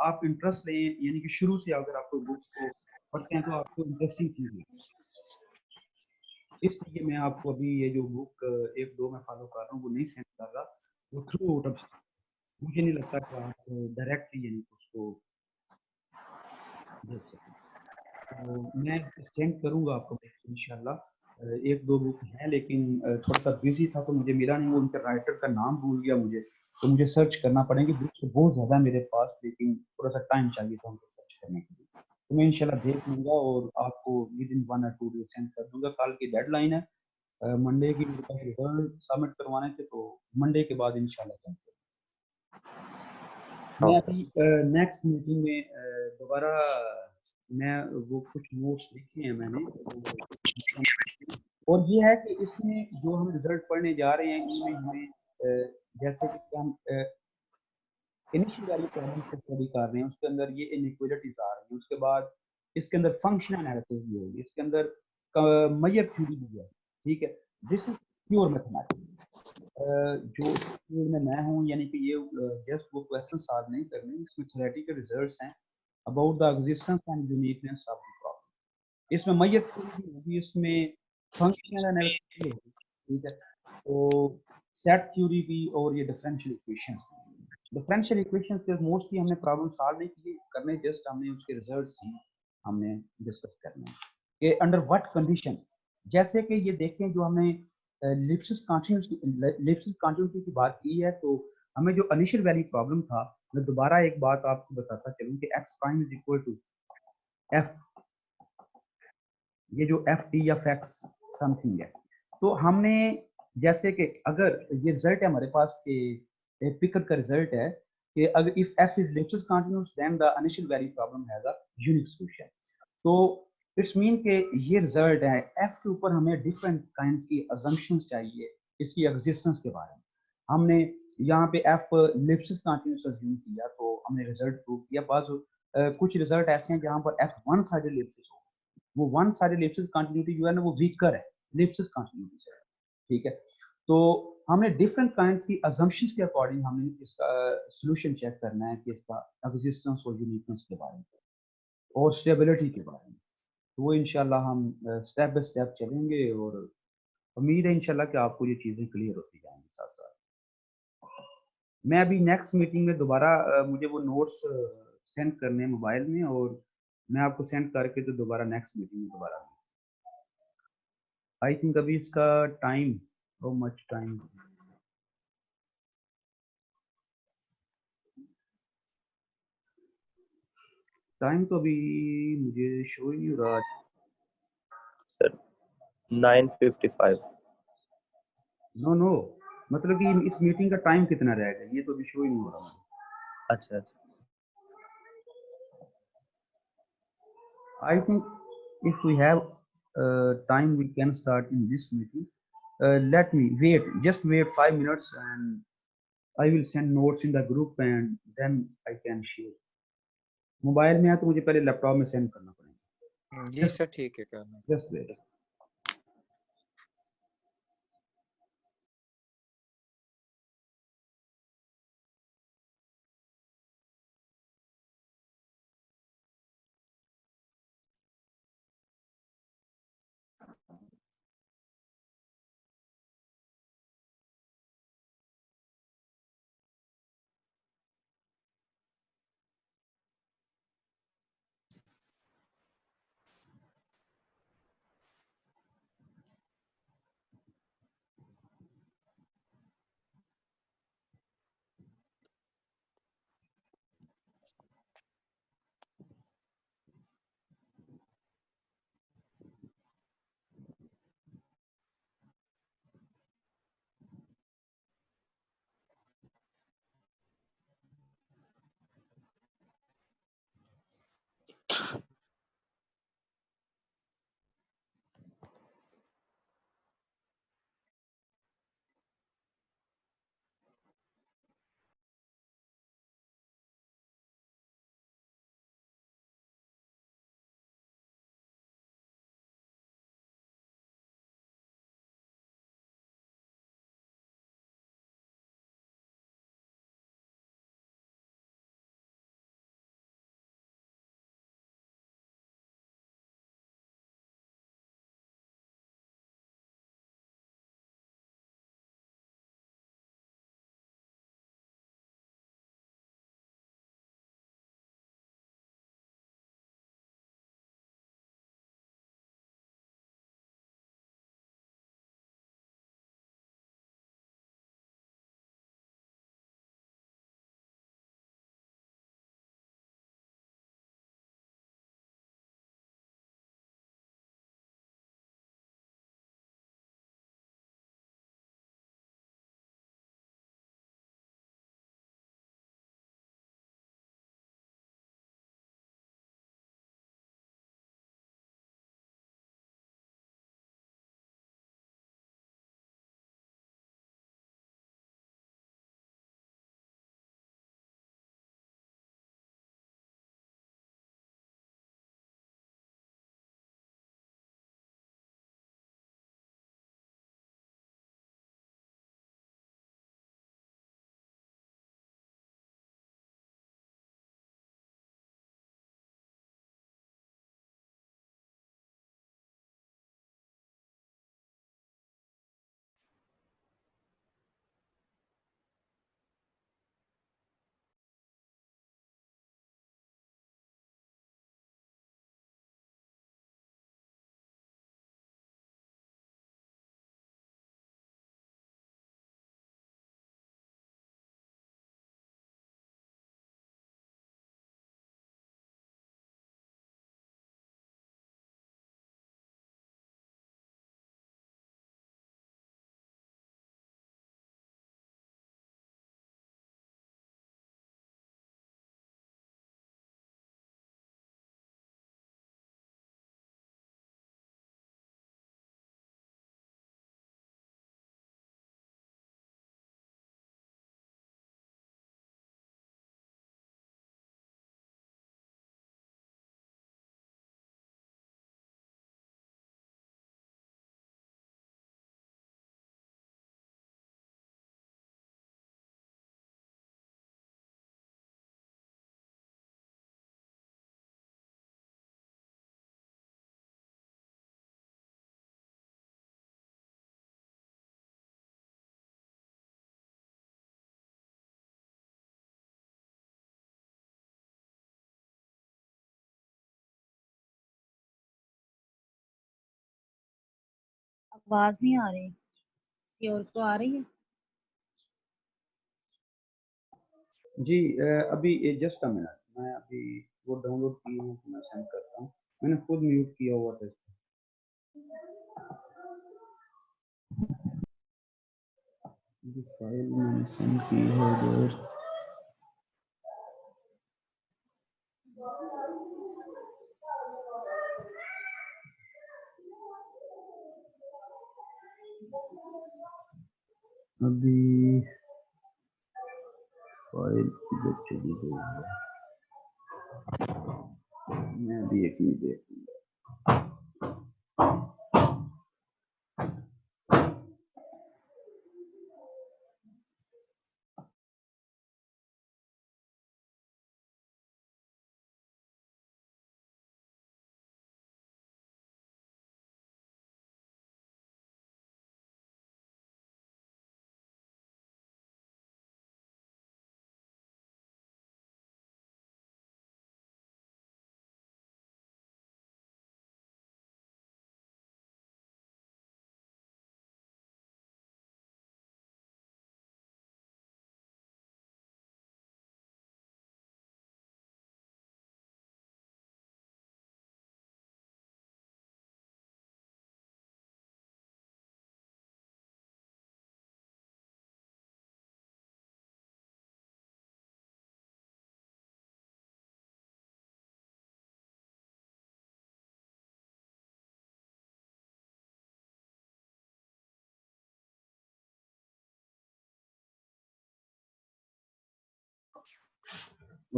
आप इंटरेस्ट लें, यानी कि शुरू से अगर आपको बुक्स को पढ़ते हैं तो आपको इंटरेस्टिंग चीज़ लगे। इसलिए मैं आपको अभी ये जो बुक एक दो मैं फॉलो कर रहा हूँ वो नहीं सेंड कर रहा, वो थ्रू आउट ऑफ। मुझे नहीं लगता कि आप डायरेक्टली यानी कि उसको देख सकें। तो मैं सेंड करूँगा आपको इंशाल्लाह। एक दो बुक हैं, लेकिन थोड़ा सा बिजी था तो मुझे मिला नहीं, वो उनके राइटर का नाम भूल गया मुझे, तो मुझे सर्च करना पड़ेंगे। बुक्स तो बहुत ज़्यादा मेरे पास, लेकिन थोड़ा सा टाइम चाहिए था उनको सर्च करने के लिए। तो मैं इंशाल्लाह देख लूँगा और आपको विद इन 1 और 2 डेज सेंड कर दूँगा। कल की डेडलाइन है, मंडे की मेरे पास रिजल्ट सबमिट करवाने थे, तो मंडे के बाद इंशाल्लाह सेंड करूँगा। मैं ओके। अभी नेक्स्ट मीटिंग में दोबारा मैं वो कुछ नोट्स लिखे हैं मैंने और ये है कि इसमें जो हम रिजल्ट पढ़ने जा रहे हैं इनमें हमें जैसे कि हम इनिशियल वाली प्रॉब्लम को स्टडी कर रहे हैं, उसके अंदर ये इनइक्वालिटीज आ रही हैं, उसके बाद इसके अंदर फंक्शनल एनालिसिस भी होगी, इसके अंदर मैयर थ्योरी भी है, ठीक है। This is pure mathematics. जो फील्ड में मैं हूँ, यानी कि ये जस्ट वो क्वेश्चन सॉल्व नहीं करने, इसमें थ्योरेटिकल रिजल्ट्स हैं about the existence and uniqueness of the problem. इसमें मैयर थ्योरी भी होगी, इसमें फंक्शनल एनालिसिस भी होगी, ठीक है। तो सेट थ्योरी भी, और ये डिफरेंशियल इक्वेशंस। डिफरेंशियल इक्वेशंस के मोस्टली हमने प्रॉब्लम सॉल्व नहीं की करने, जस्ट हमने उसके रिजल्ट्स ही हमने डिस्कस करने हैं कि अंडर व्हाट कंडीशन। जैसे कि ये देखें, जो हमने लिप्सिस कंटिन्यूटी की बात की है, तो हमें जो इनिशियल वैल्यू प्रॉब्लम था, मैं दोबारा एक बात आपको बताता चलूं कि x prime is equal to f, ये जो एफ टी या फैक्स समथिंग है। तो हमने जैसे कि अगर ये रिजल्ट है हमारे पास कि पिकर का रिजल्ट है कि अगर if F is Lipschitz continuous then the initial value problem has a unique solution. तो इट्स मीन के ये रिजल्ट है, एफ के ऊपर हमें डिफरेंट काइंड की अजम्पशंस चाहिए इसकी एग्जिस्टेंस के बारे में। हमने यहाँ पे एफ लिप्सिस कंटिन्यूअस अज्यूम किया तो हमने रिजल्ट प्रूव किया। बाद कुछ रिजल्ट ऐसे हैं जहाँ पर एफ वन साइडेड लिप्सिस हो, वो वन साइडेड लिप्सिस कंटिन्यूटी जो है ना वो वीकर है लिप्सिस कंटिन्यूटी से, ठीक है। तो हमने डिफरेंट काइंड की अजम्पशंस के अकॉर्डिंग हमें इसका सॉल्यूशन चेक करना है कि इसका एग्जिस्टेंस और यूनिकनेस के बारे में और स्टेबिलिटी के बारे में। तो वो इंशाल्लाह हम स्टेप बाय स्टेप चलेंगे और उम्मीद है इंशाल्लाह कि आपको ये चीज़ें क्लियर होती जाएंगी साथ साथ। मैं अभी नेक्स्ट मीटिंग में दोबारा मुझे वो नोट्स सेंड करने हैं मोबाइल में, और मैं आपको सेंड करके तो दोबारा नेक्स्ट मीटिंग में दोबारा आई थिंक अभी इसका time how much time time तो अभी मुझे शो ही नहीं हो रहा। सर 9:55। नो मतलब कि इस मीटिंग का टाइम कितना रहेगा ये तो अभी शो ही नहीं हो रहा मुझे। अच्छा अच्छा I think if we have time, we can start in this meeting. Let me wait, just wait 5 minutes, and I will send notes in the group, and then I can share. Mobile में है तो मुझे पहले लैपटॉप में सेंड करना पड़ेगा। जी सर ठीक है करना। Just wait. आवाज नहीं आ रही, किसी और को आ रही है? जी अभी जस्ट अ मिनट, मैं अभी वो डाउनलोड की हूँ तो मैं सेंड करता हूँ। मैंने खुद म्यूट किया हुआ था इसको। ये फाइल मैंने सेंड की है इधर। अभी फाइल इधर चली गई है, मैं अभी एक मिनट देखूंगा।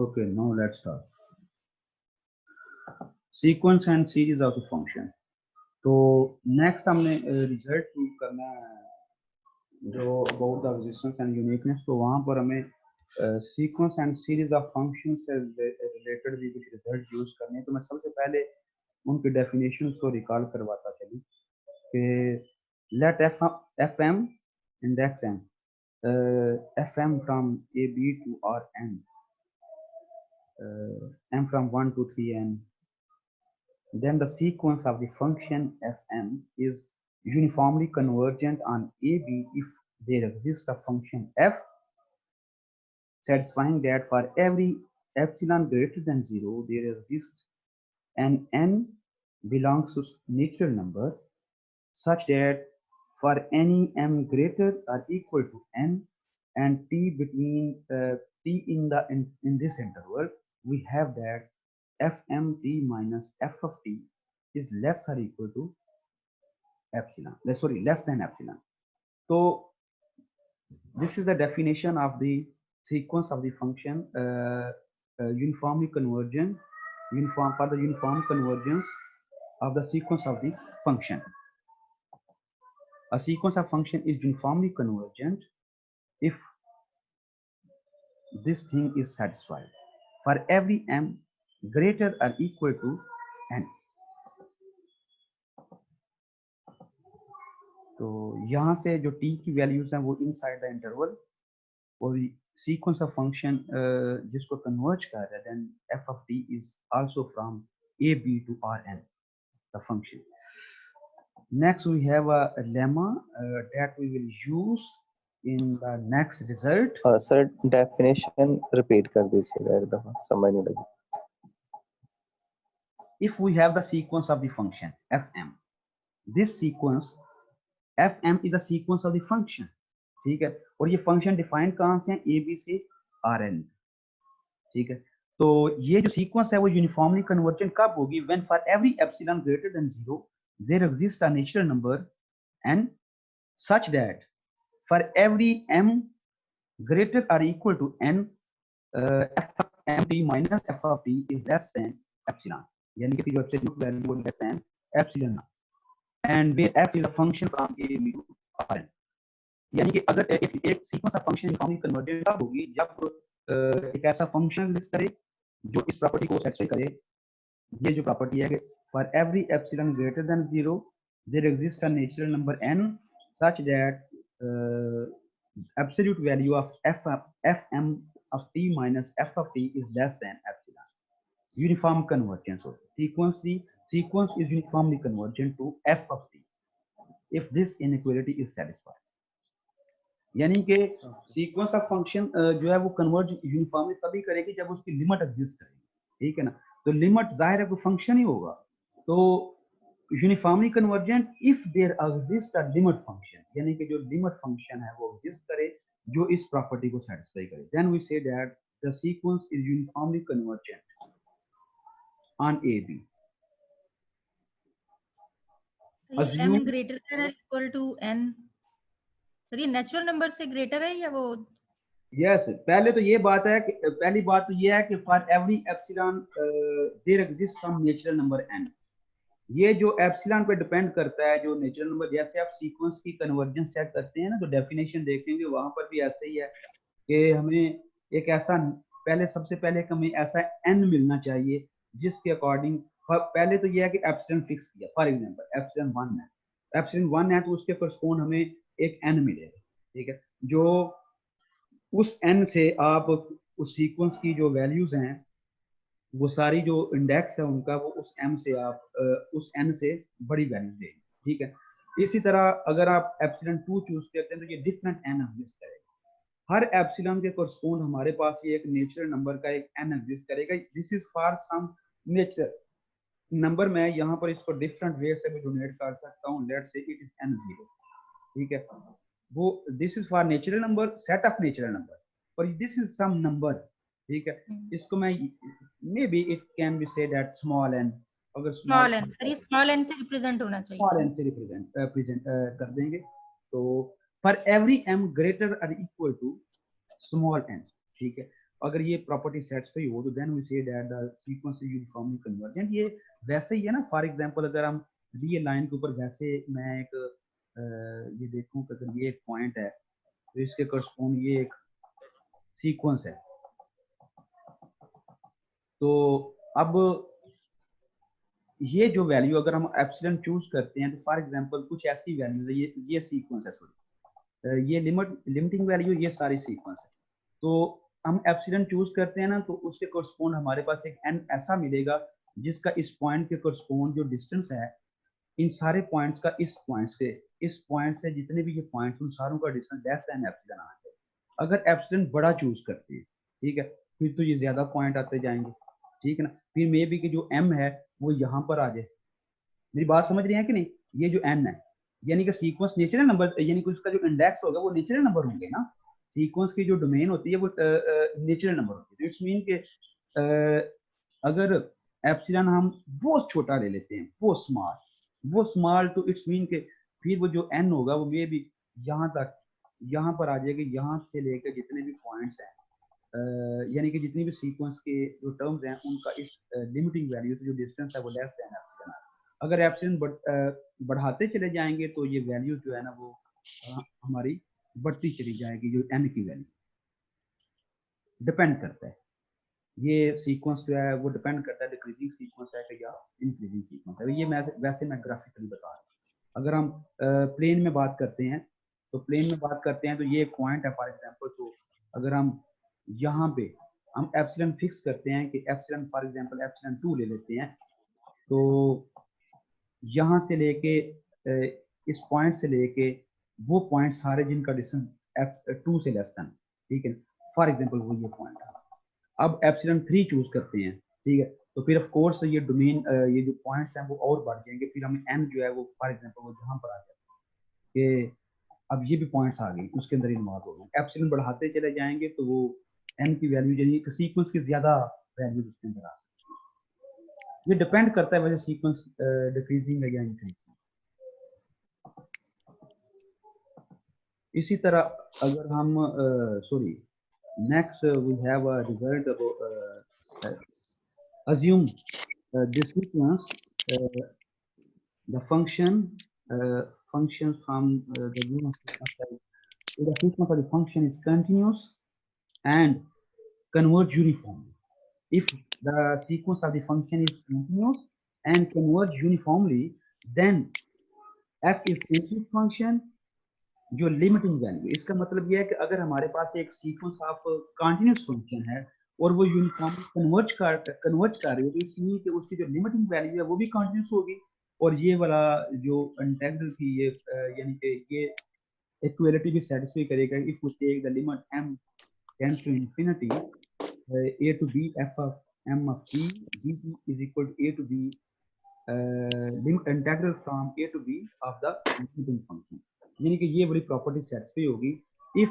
Okay, now let's start. Sequence and series of the function. तो नेक्स्ट हमने रिजल्ट प्रूव करना है जो about the existence and uniqueness. तो वहाँ पर हमें sequence and series of function से रिलेटेड भी कुछ रिजल्ट यूज करने हैं। तो मैं सबसे पहले उनके डेफिनेशंस को रिकॉल करवाता चलूँ कि let F M index M F M from A B to R N m from 1 to 3n, then the sequence of the function fm is uniformly convergent on AB if there exists a function f satisfying that for every epsilon greater than 0 there exists an n belongs to natural number such that for any m greater or equal to n and t between t in this interval, we have that fmt minus f of t is less or equal to epsilon. Sorry, less than epsilon. So this is the definition of the sequence of the function uniformly convergent, uniform for the uniform convergence of the sequence of the function. A sequence of function is uniformly convergent if this thing is satisfied for every m greater or equal to n. तो यहाँ से जो t की वैल्यूज हैं वो इनसाइड द इंटरवल और सीक्वेंस ऑफ फंक्शन जिसको कन्वर्ज कर रहा है, then f of t is also from a b to rn the function. Next we have a lemma that we will use in the next result. Sir definition repeat कर दीजिएगा एक दफा, समझ नहीं लगी। If we have the sequence of the function fm, this sequence fm is a sequence of the function, ठीक है, और ये फंक्शन डिफाइन कहाँ से है, ए बी से आर एन, ठीक है। तो ये जो सीक्वेंस है वो यूनिफॉर्मली कन्वर्जेंट कब होगी, when for every epsilon greater than 0 there exist a natural number N such that for every m greater or equal to n f of mt minus f of t is less than epsilon, यानी कि जो एब्सोल्यूट वैल्यू वो less than epsilon, and where f is a function from a b to rn. यानी कि अगर एक sequence of function uniformly convergent कब होगी, जब एक ऐसा फंक्शन लिस्ट करे जो इस प्रॉपर्टी को सेटिस्फाई करे। ये जो प्रॉपर्टी है कि for every epsilon greater than 0 there exist a natural number n such that absolute value of fm of t minus f of t is less than epsilon. Uniform convergence of sequence is uniformly convergent to f of t. if this inequality is satisfied. यानी कि सीक्वेंस ऑफ फंक्शन जो है वो कन्वर्ज यूनिफॉर्मली तभी करेगी जब उसकी लिमिट एग्जिस्ट करेगी, ठीक है ना। तो लिमिट जाहिर है कोई फंक्शन ही होगा, तो uniformly convergent if there exist a limit function, यानी कि जो लिमिट फंक्शन है वो एग्जिस्ट करे जो इस प्रॉपर्टी को सेटिस्फाई करे, then we say that the sequence is uniformly convergent on A B. m greater than equal to n, तो ये नेचुरल नंबर से ग्रेटर है या वो? यस पहले तो ये बात है कि पहली बात तो ये है कि for every epsilon there exist some natural number n। ये जो एप्सिलॉन पे डिपेंड करता है जो नेचुरल नंबर, जैसे आप सीक्वेंस की कन्वर्जेंस चेक करते हैं ना तो डेफिनेशन देखेंगे वहां पर भी ऐसे ही है कि हमें एक ऐसा पहले सबसे पहले हमें ऐसा n मिलना चाहिए जिसके अकॉर्डिंग पहले तो ये है कि एप्सिलॉन फिक्स किया, फॉर एग्जांपल एप्सिलॉन 1 है, एप्सिलॉन 1 है तो उसके करस्पॉन्ड हमें एक n मिलेगा, ठीक है। जो उस n से आप उस सीक्वेंस की जो वैल्यूज हैं वो सारी जो इंडेक्स है उनका वो उस m से आप उस n से बड़ी वैल्यू देंगे, ठीक है। इसी तरह अगर आप एप्सिलॉन 2 चूज करते हैं तो ये डिफरेंट n एग्जिस्ट करेगा, हर एप्सिलॉन के करस्पॉन्ड हमारे पास ये एक नेचुरल नंबर का एक n एग्जिस्ट करेगा। This is for some natural number, मैं यहाँ पर इसको डिफरेंट वे से भी डोनेट कर सकता हूँ, let's say it is n0, ठीक है। वो this is for natural number, set of natural number, और दिस इज सम नंबर, ठीक है। इसको मैं may be it can B say that small n, अगर स्मॉल n, सर ये स्मॉल n से रिप्रेजेंट होना चाहिए, स्मॉल n से रिप्रेजेंट कर देंगे। तो फॉर एवरी m ग्रेटर और इक्वल टू स्मॉल n, ठीक है, अगर ये प्रॉपर्टी सेटिस्फाई हो तो then we say that the sequence is uniformly convergent. ये वैसे ही है ना, फॉर एग्जांपल अगर हम ये लाइन के ऊपर वैसे मैं एक ये देखूं कि अगर ये एक पॉइंट है तो इसके करस्पॉन्ड ये एक सीक्वेंस है, तो अब ये जो वैल्यू अगर हम एप्सिलॉन चूज करते हैं तो फॉर एग्जांपल कुछ ऐसी वैल्यूज है, ये सीक्वेंस है, सॉरी ये लिमिटिंग वैल्यू, ये सारी सीक्वेंस है, तो हम एप्सिलॉन चूज करते हैं ना तो उसके करस्पॉन्ड हमारे पास एक n ऐसा मिलेगा जिसका इस पॉइंट के करस्पॉन्ड जो डिस्टेंस है इन सारे पॉइंट्स का इस पॉइंट से जितने भी ये पॉइंट्स उन सारों का डिस्टेंस लेस देन एप्सिलॉन आना चाहिए। अगर एप्सिलॉन बड़ा चूज करते हैं, ठीक है, फिर तो ये ज्यादा पॉइंट आते जाएंगे, ठीक है ना। फिर मे बी कि जो m है वो यहाँ पर आ जाए, मेरी बात समझ रही है कि नहीं। ये जो n है यानी कि सीक्वेंस नेचुरल नंबर, यानी कि उसका जो इंडेक्स होगा वो नेचुरल नंबर होंगे ना, सीक्वेंस की जो डोमेन होती है वो नेचुरल नंबर होती है। इट्स मीन के अगर एप्सिलॉन हम बहुत छोटा ले लेते हैं, वो स्मॉल, तो इट्स मीन के फिर वो जो n होगा वो मे भी यहाँ तक, यहाँ पर आ जाएगा, यहाँ से लेकर जितने भी पॉइंट्स हैं यानी कि जितनी भी सीक्वेंस के जो टर्म्स हैं उनका इस लिमिटिंग वैल्यू से जो डिस्टेंस है वो लेस देन एप्सिलॉन। अगर एप्सिलॉन बढ़ाते चले जाएंगे तो ये वैल्यू जो है ना वो हमारी बढ़ती चली जाएगी, जो n की वैल्यू डिपेंड करता है, ये सीक्वेंस जो है वो डिपेंड करता है डिक्रीजिंग सीक्वेंस है कि या इंक्रीजिंग सीक्वेंस है। ये मैं वैसे मैं ग्राफिकली बता रहा हूँ। अगर हम प्लेन में बात करते हैं तो ये एक पॉइंट है फॉर एग्जांपल, तो अगर हम यहाँ पे हम एप्सिलॉन फिक्स करते हैं कि एप्सिलॉन फॉर एग्जांपल एप्सिलॉन 2 ले लेते हैं, तो यहाँ से लेके इस पॉइंट से लेके वो पॉइंट सारे जिनका डिस्टेंस 2 से लेस देन, ठीक है, फॉर एग्जांपल वो ये पॉइंट है। अब एप्सिलॉन 3 चूज करते हैं, ठीक है, तो फिर ऑफ कोर्स ये डोमेन ये जो पॉइंट्स हैं वो और बढ़ जाएंगे, फिर हमें n जो है वो फॉर एग्जांपल वो यहाँ पर आ जाए कि अब ये भी पॉइंट्स आ गए उसके अंदर इन्वॉल्व हो गए। एप्सिलॉन बढ़ाते चले जाएंगे तो वो n की वैल्यू यानी कि सीक्वेंस की ज्यादा वैल्यू उसके अंदर आ सकती है। ये डिपेंड करता है वैसे सीक्वेंस डिक्रीजिंग है या इंक्रीजिंग। इसी तरह अगर हम sorry next we have a result about assume this sequence the function functions from the given sequence. The sequence of the function is continuous and converge uniformly. If the sequence of the function is continuous and converge uniformly, then f is infinite function जो लिमिटिंग वैल्यू, इसका मतलब यह है कि अगर हमारे पास एक सीक्वेंस ऑफ कंटीन्यूअस फंक्शन है और वो यूनिफॉर्मली कन्वर्ज कर रही है तो इसलिए कि उसकी जो लिमिटिंग वैल्यू है वो भी कंटीन्यूअस होगी, और ये वाला जो इंटेग्रल थी ये यानी कि ये इक्वालिटी भी सेटिस्फाई करेगा if we take the limit m tends to infinity a to b f of m of t dt is equal to a to b limit integral from a to b of the given function. यानी कि ये बड़ी प्रॉपर्टी सेटिस्फाई होगी if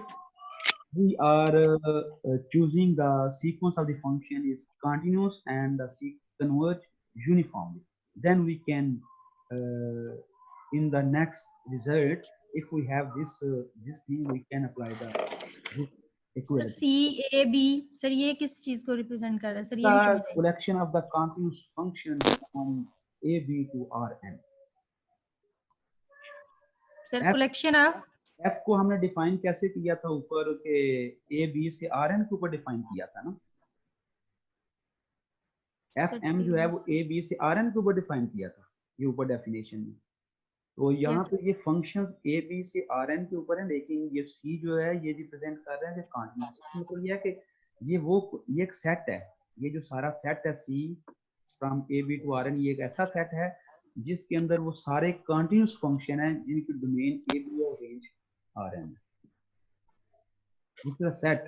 we are choosing the sequence of the function is continuous and the converge uniformly, then we can in the next result if we have this this thing we can apply the this equality. C A B sir ये किस चीज को रिप्रेजेंट कर रहा है सर, ये नहीं समझ The I. collection of the continuous function from a b to rn. Sir collection of f को हमने डिफाइन कैसे किया था ऊपर के a b से rn के ऊपर डिफाइन किया था ना, fm जो है वो a b से rn के ऊपर डिफाइन किया था ये ऊपर डेफिनेशन में। तो यहाँ पे ये फंक्शंस a b से rn के ऊपर है, लेकिन ये c जो है ये रिप्रेजेंट कर रहा है कि कंटीन्यूअस। मतलब ये है कि ये एक सेट है, ये जो सारा सेट है c from a b to rn, ये एक ऐसा सेट है जिसके अंदर वो सारे कंटीन्यूअस फंक्शन हैं जिनकी डोमेन a b और रेंज rn है। This is a set,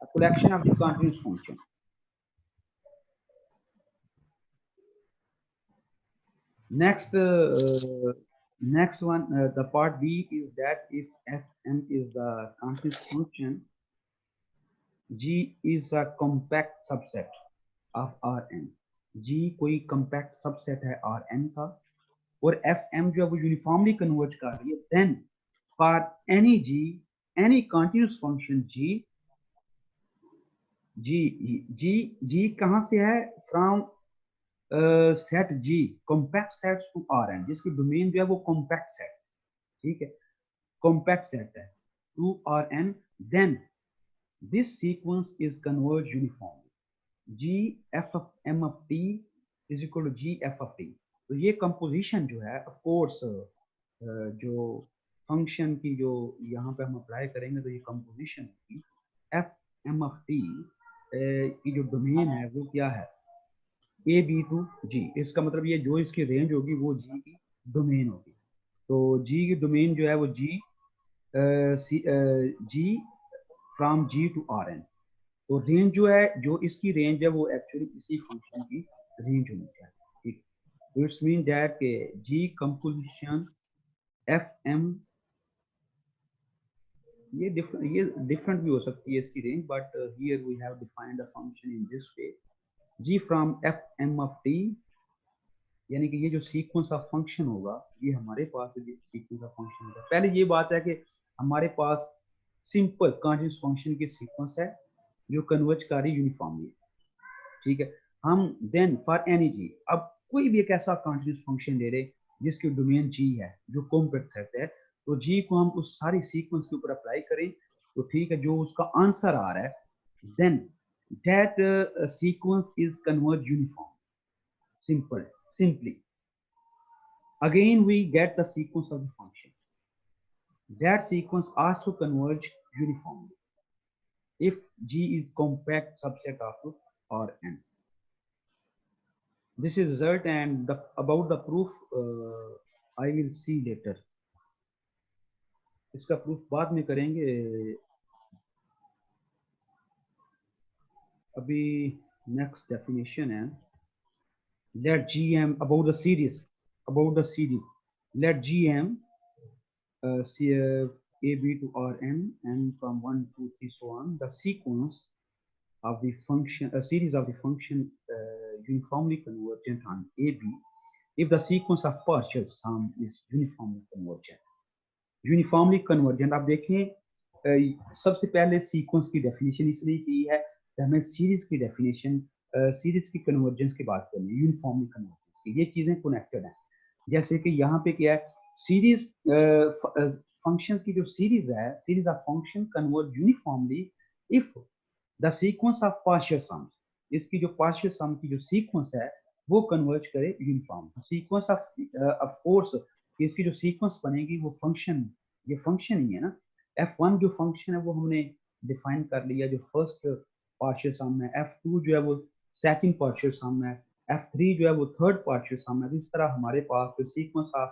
a collection of the continuous function. Next one, the part B is that if fm is the continuous function, g is a compact subset of rn. g कोई compact subset है rn का, और fm जो है वो uniformly converge कर रही है, then for any g, any continuous function g कहाँ से है? From set g compact sets to rn, जिसकी डोमेन जो है वो compact set, ठीक है, compact set है to rn, then this sequence is converged uniformly. g f of m of t is equal to g f of t. तो ये कंपोजिशन जो है ऑफ कोर्स जो फंक्शन की जो यहाँ पे हम अप्लाई करेंगे तो ये कंपोजिशन होगी एफ एम ऑफ टी की जो डोमेन है वो क्या है ए बी टू जी। इसका मतलब ये जो इसकी रेंज होगी वो जी की डोमेन होगी। तो जी की डोमेन जो है वो G from G to R N. तो रेंज जो है, जो इसकी रेंज है वो एक्चुअली इसी फंक्शन की रेंज होनी चाहिए, ठीक। तो it's mean that G composition F M, ये डिफरेंट भी हो सकती है इसकी रेंज, but here we have defined the function in this way, g from fm of t, यानी कि ये जो सीक्वेंस ऑफ फंक्शन होगा ये हमारे पास जो सीक्वेंस ऑफ फंक्शन होगा। पहले ये बात है कि हमारे पास सिंपल कंटीन्यूअस फंक्शन की सीक्वेंस है जो कन्वर्ज कर रही यूनिफॉर्मली, ठीक है। हम देन फॉर एनी जी, अब कोई भी एक ऐसा कंटीन्यूअस फंक्शन ले रहे जिसकी डोमेन g है जो कॉम्पैक्ट सेट है, तो g को हम उस सारी सीक्वेंस के ऊपर अप्लाई करें तो ठीक है, जो उसका आंसर आ रहा है then that sequence is converged uniform. Simply again we get the sequence of the function, that sequence also converge uniformly if g is compact subset of Rn. This is result, and about the proof I will see later. इसका प्रूफ बाद में करेंगे, अभी नेक्स्ट डेफिनेशन है let gm about the series let gm ab to rn and from 1 2 3 so on the sequence of the function, a series of the function uniformly convergent on ab if the sequence of partial sum is uniformly convergent। आप देखें सबसे पहले सीक्वेंस की डेफिनेशन इसलिए की है हमें सीरीज की डेफिनेशन, सीरीज की कन्वर्जेंस की बात करनी है, यूनिफॉर्मली कन्वर्जेंस की, ये चीजें कनेक्टेड हैं। जैसे कि यहाँ पे क्या है, सीरीज फंक्शन की जो सीरीज है, series of function converge uniformly if the sequence of partial sum, इसकी जो पार्शियल सम की जो सीक्वेंस है वो कन्वर्ज करे यूनिफॉर्म। सीक्वेंस ऑफ कोर्स इसकी जो सीक्वेंस बनेगी वो फंक्शन, ये फंक्शन ही है ना। f1 जो फंक्शन है वो हमने डिफाइन कर लिया जो फर्स्ट पार्शियल सम है, f2 जो है वो सेकंड पार्शियल सम है, F3 जो है वो थर्ड पार्शियल सम है। इस तरह हमारे पास जो सीक्वेंस ऑफ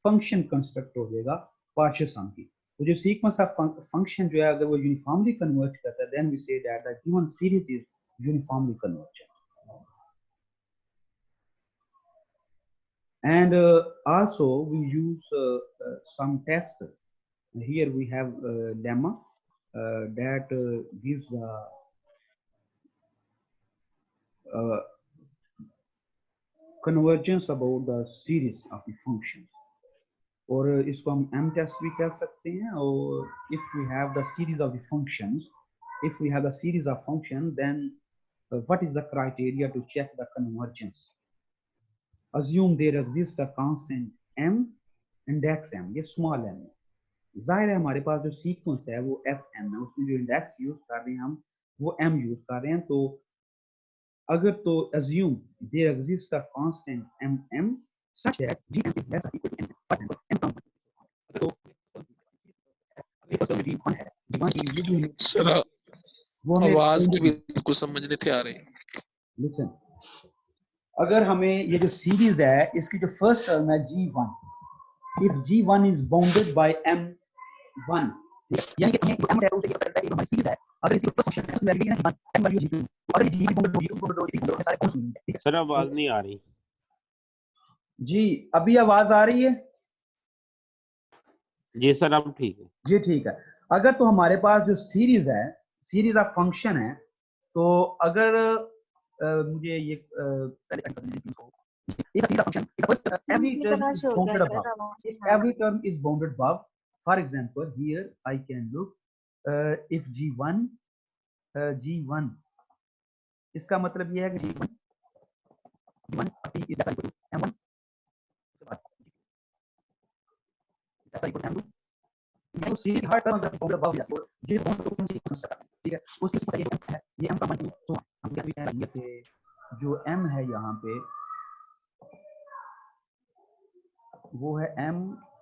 फंक्शन कंस्ट्रक्ट हो जाएगा पार्शियल सम की। तो जो सीक्वेंस ऑफ फंक्शन जो है अगर वो यूनिफॉर्मली कन्वर्ज करता है then we say that the given series is uniformly convergent. And also we use some test. Here we have lemma that gives convergence about the series of the functions. और इसको हम m test भी कह सकते हैं। और if we have the series of the functions, if we have the series of functions, then what is the criteria to check the convergence? Assume there exists a constant m index m, ये small m है। जाहिर है हमारे पास जो सीक्वेंस है वो fm है, उसमें जो इंडेक्स यूज कर रहे हैं हम वो m यूज कर रहे हैं। तो अगर तो assume there exists a constant mm such that gm is less or equal to m, for example m from 1 तो अगर g1 है, g1 की वैल्यू भी सर वो हमें आवाज की बिल्कुल समझ नहीं थी आ रही। लिसन, अगर हमें ये जो सीरीज है इसकी जो फर्स्ट टर्म है g1, if g1 is bounded by m1, यानी कि हमें m है उसे ये पता है कि हमारी सीरीज है। अगर इसकी फर्स्ट फंक्शन है उसमें वैल्यू है ना m वैल्यू g2, अगर g1 बाउंडेड हो g2 सारे कॉन्स्टेंट हैं, ठीक है। सर आवाज नहीं आ रही जी अभी आवाज आ रही है? जी सर अब ठीक है जी ठीक है। अगर तो हमारे पास जो सीरीज है, सीरीज ऑफ फंक्शन है, तो अगर मुझे ये series of function every term is bounded above, if every term is bounded above, for example here I can look if g1 g1 इसका मतलब ये है कि g1 is less equal to m1 ऐसा इक्वल m2, मैं उस सीरीज हर टर्म जब बाउंडेड अबव जाती है ये बाउंड को उसी को सकता है, ठीक है। उसकी सीक्वेंस ये m है, ये m from 1 to so हम क्या भी कहेंगे कि जो m है यहाँ पे वो है m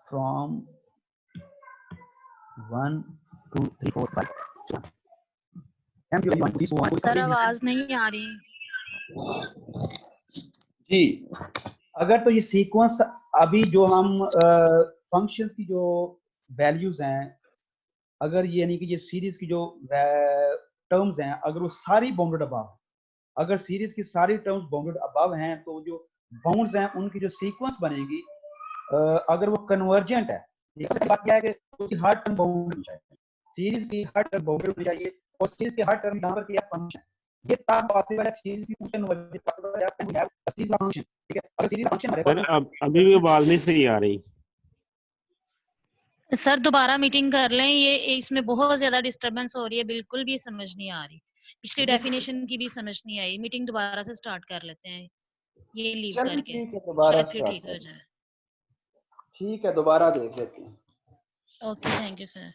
from 1 2 3 4 5 so m की वैल्यू 1 2 3 4 सर आवाज नहीं आ रही जी। अगर तो ये सीक्वेंस अभी जो हम फंक्शंस की जो वैल्यूज हैं, अगर ये यानी कि ये सीरीज की जो टर्म्स हैं अगर वो सारी बाउंडेड अबव, अगर सीरीज की सारी टर्म्स बाउंडेड अबव हैं तो जो बाउंड्स हैं उनकी जो सीक्वेंस बनेगी अगर वो कन्वर्जेंट है, सबसे बात क्या है कि उसकी हर टर्म बाउंडेड होनी चाहिए, सीरीज की हर टर्म बाउंडेड होनी चाहिए और सीरीज की हर टर्म यहाँ पर क्या फंक्शन ये तब पॉसिबल है सीरीज की फंक्शन कन्वर्जेंट पॉसिबल है when we have a series of function, ठीक है। अगर सीरीज फंक्शन हमारे सर पास अभी भी आवाज नहीं सही आ रही सर दोबारा मीटिंग कर लें, ये इसमें बहुत ज्यादा डिस्टरबेंस हो रही है, बिल्कुल भी समझ नहीं आ रही, पिछली डेफिनेशन की भी समझ नहीं आई। मीटिंग दोबारा से स्टार्ट कर लेते हैं ये लीव चलिए करके, ठीक है दोबारा शायद फिर ठीक हो जाए। ठीक है दोबारा देख लेते हैं। Okay thank you sir.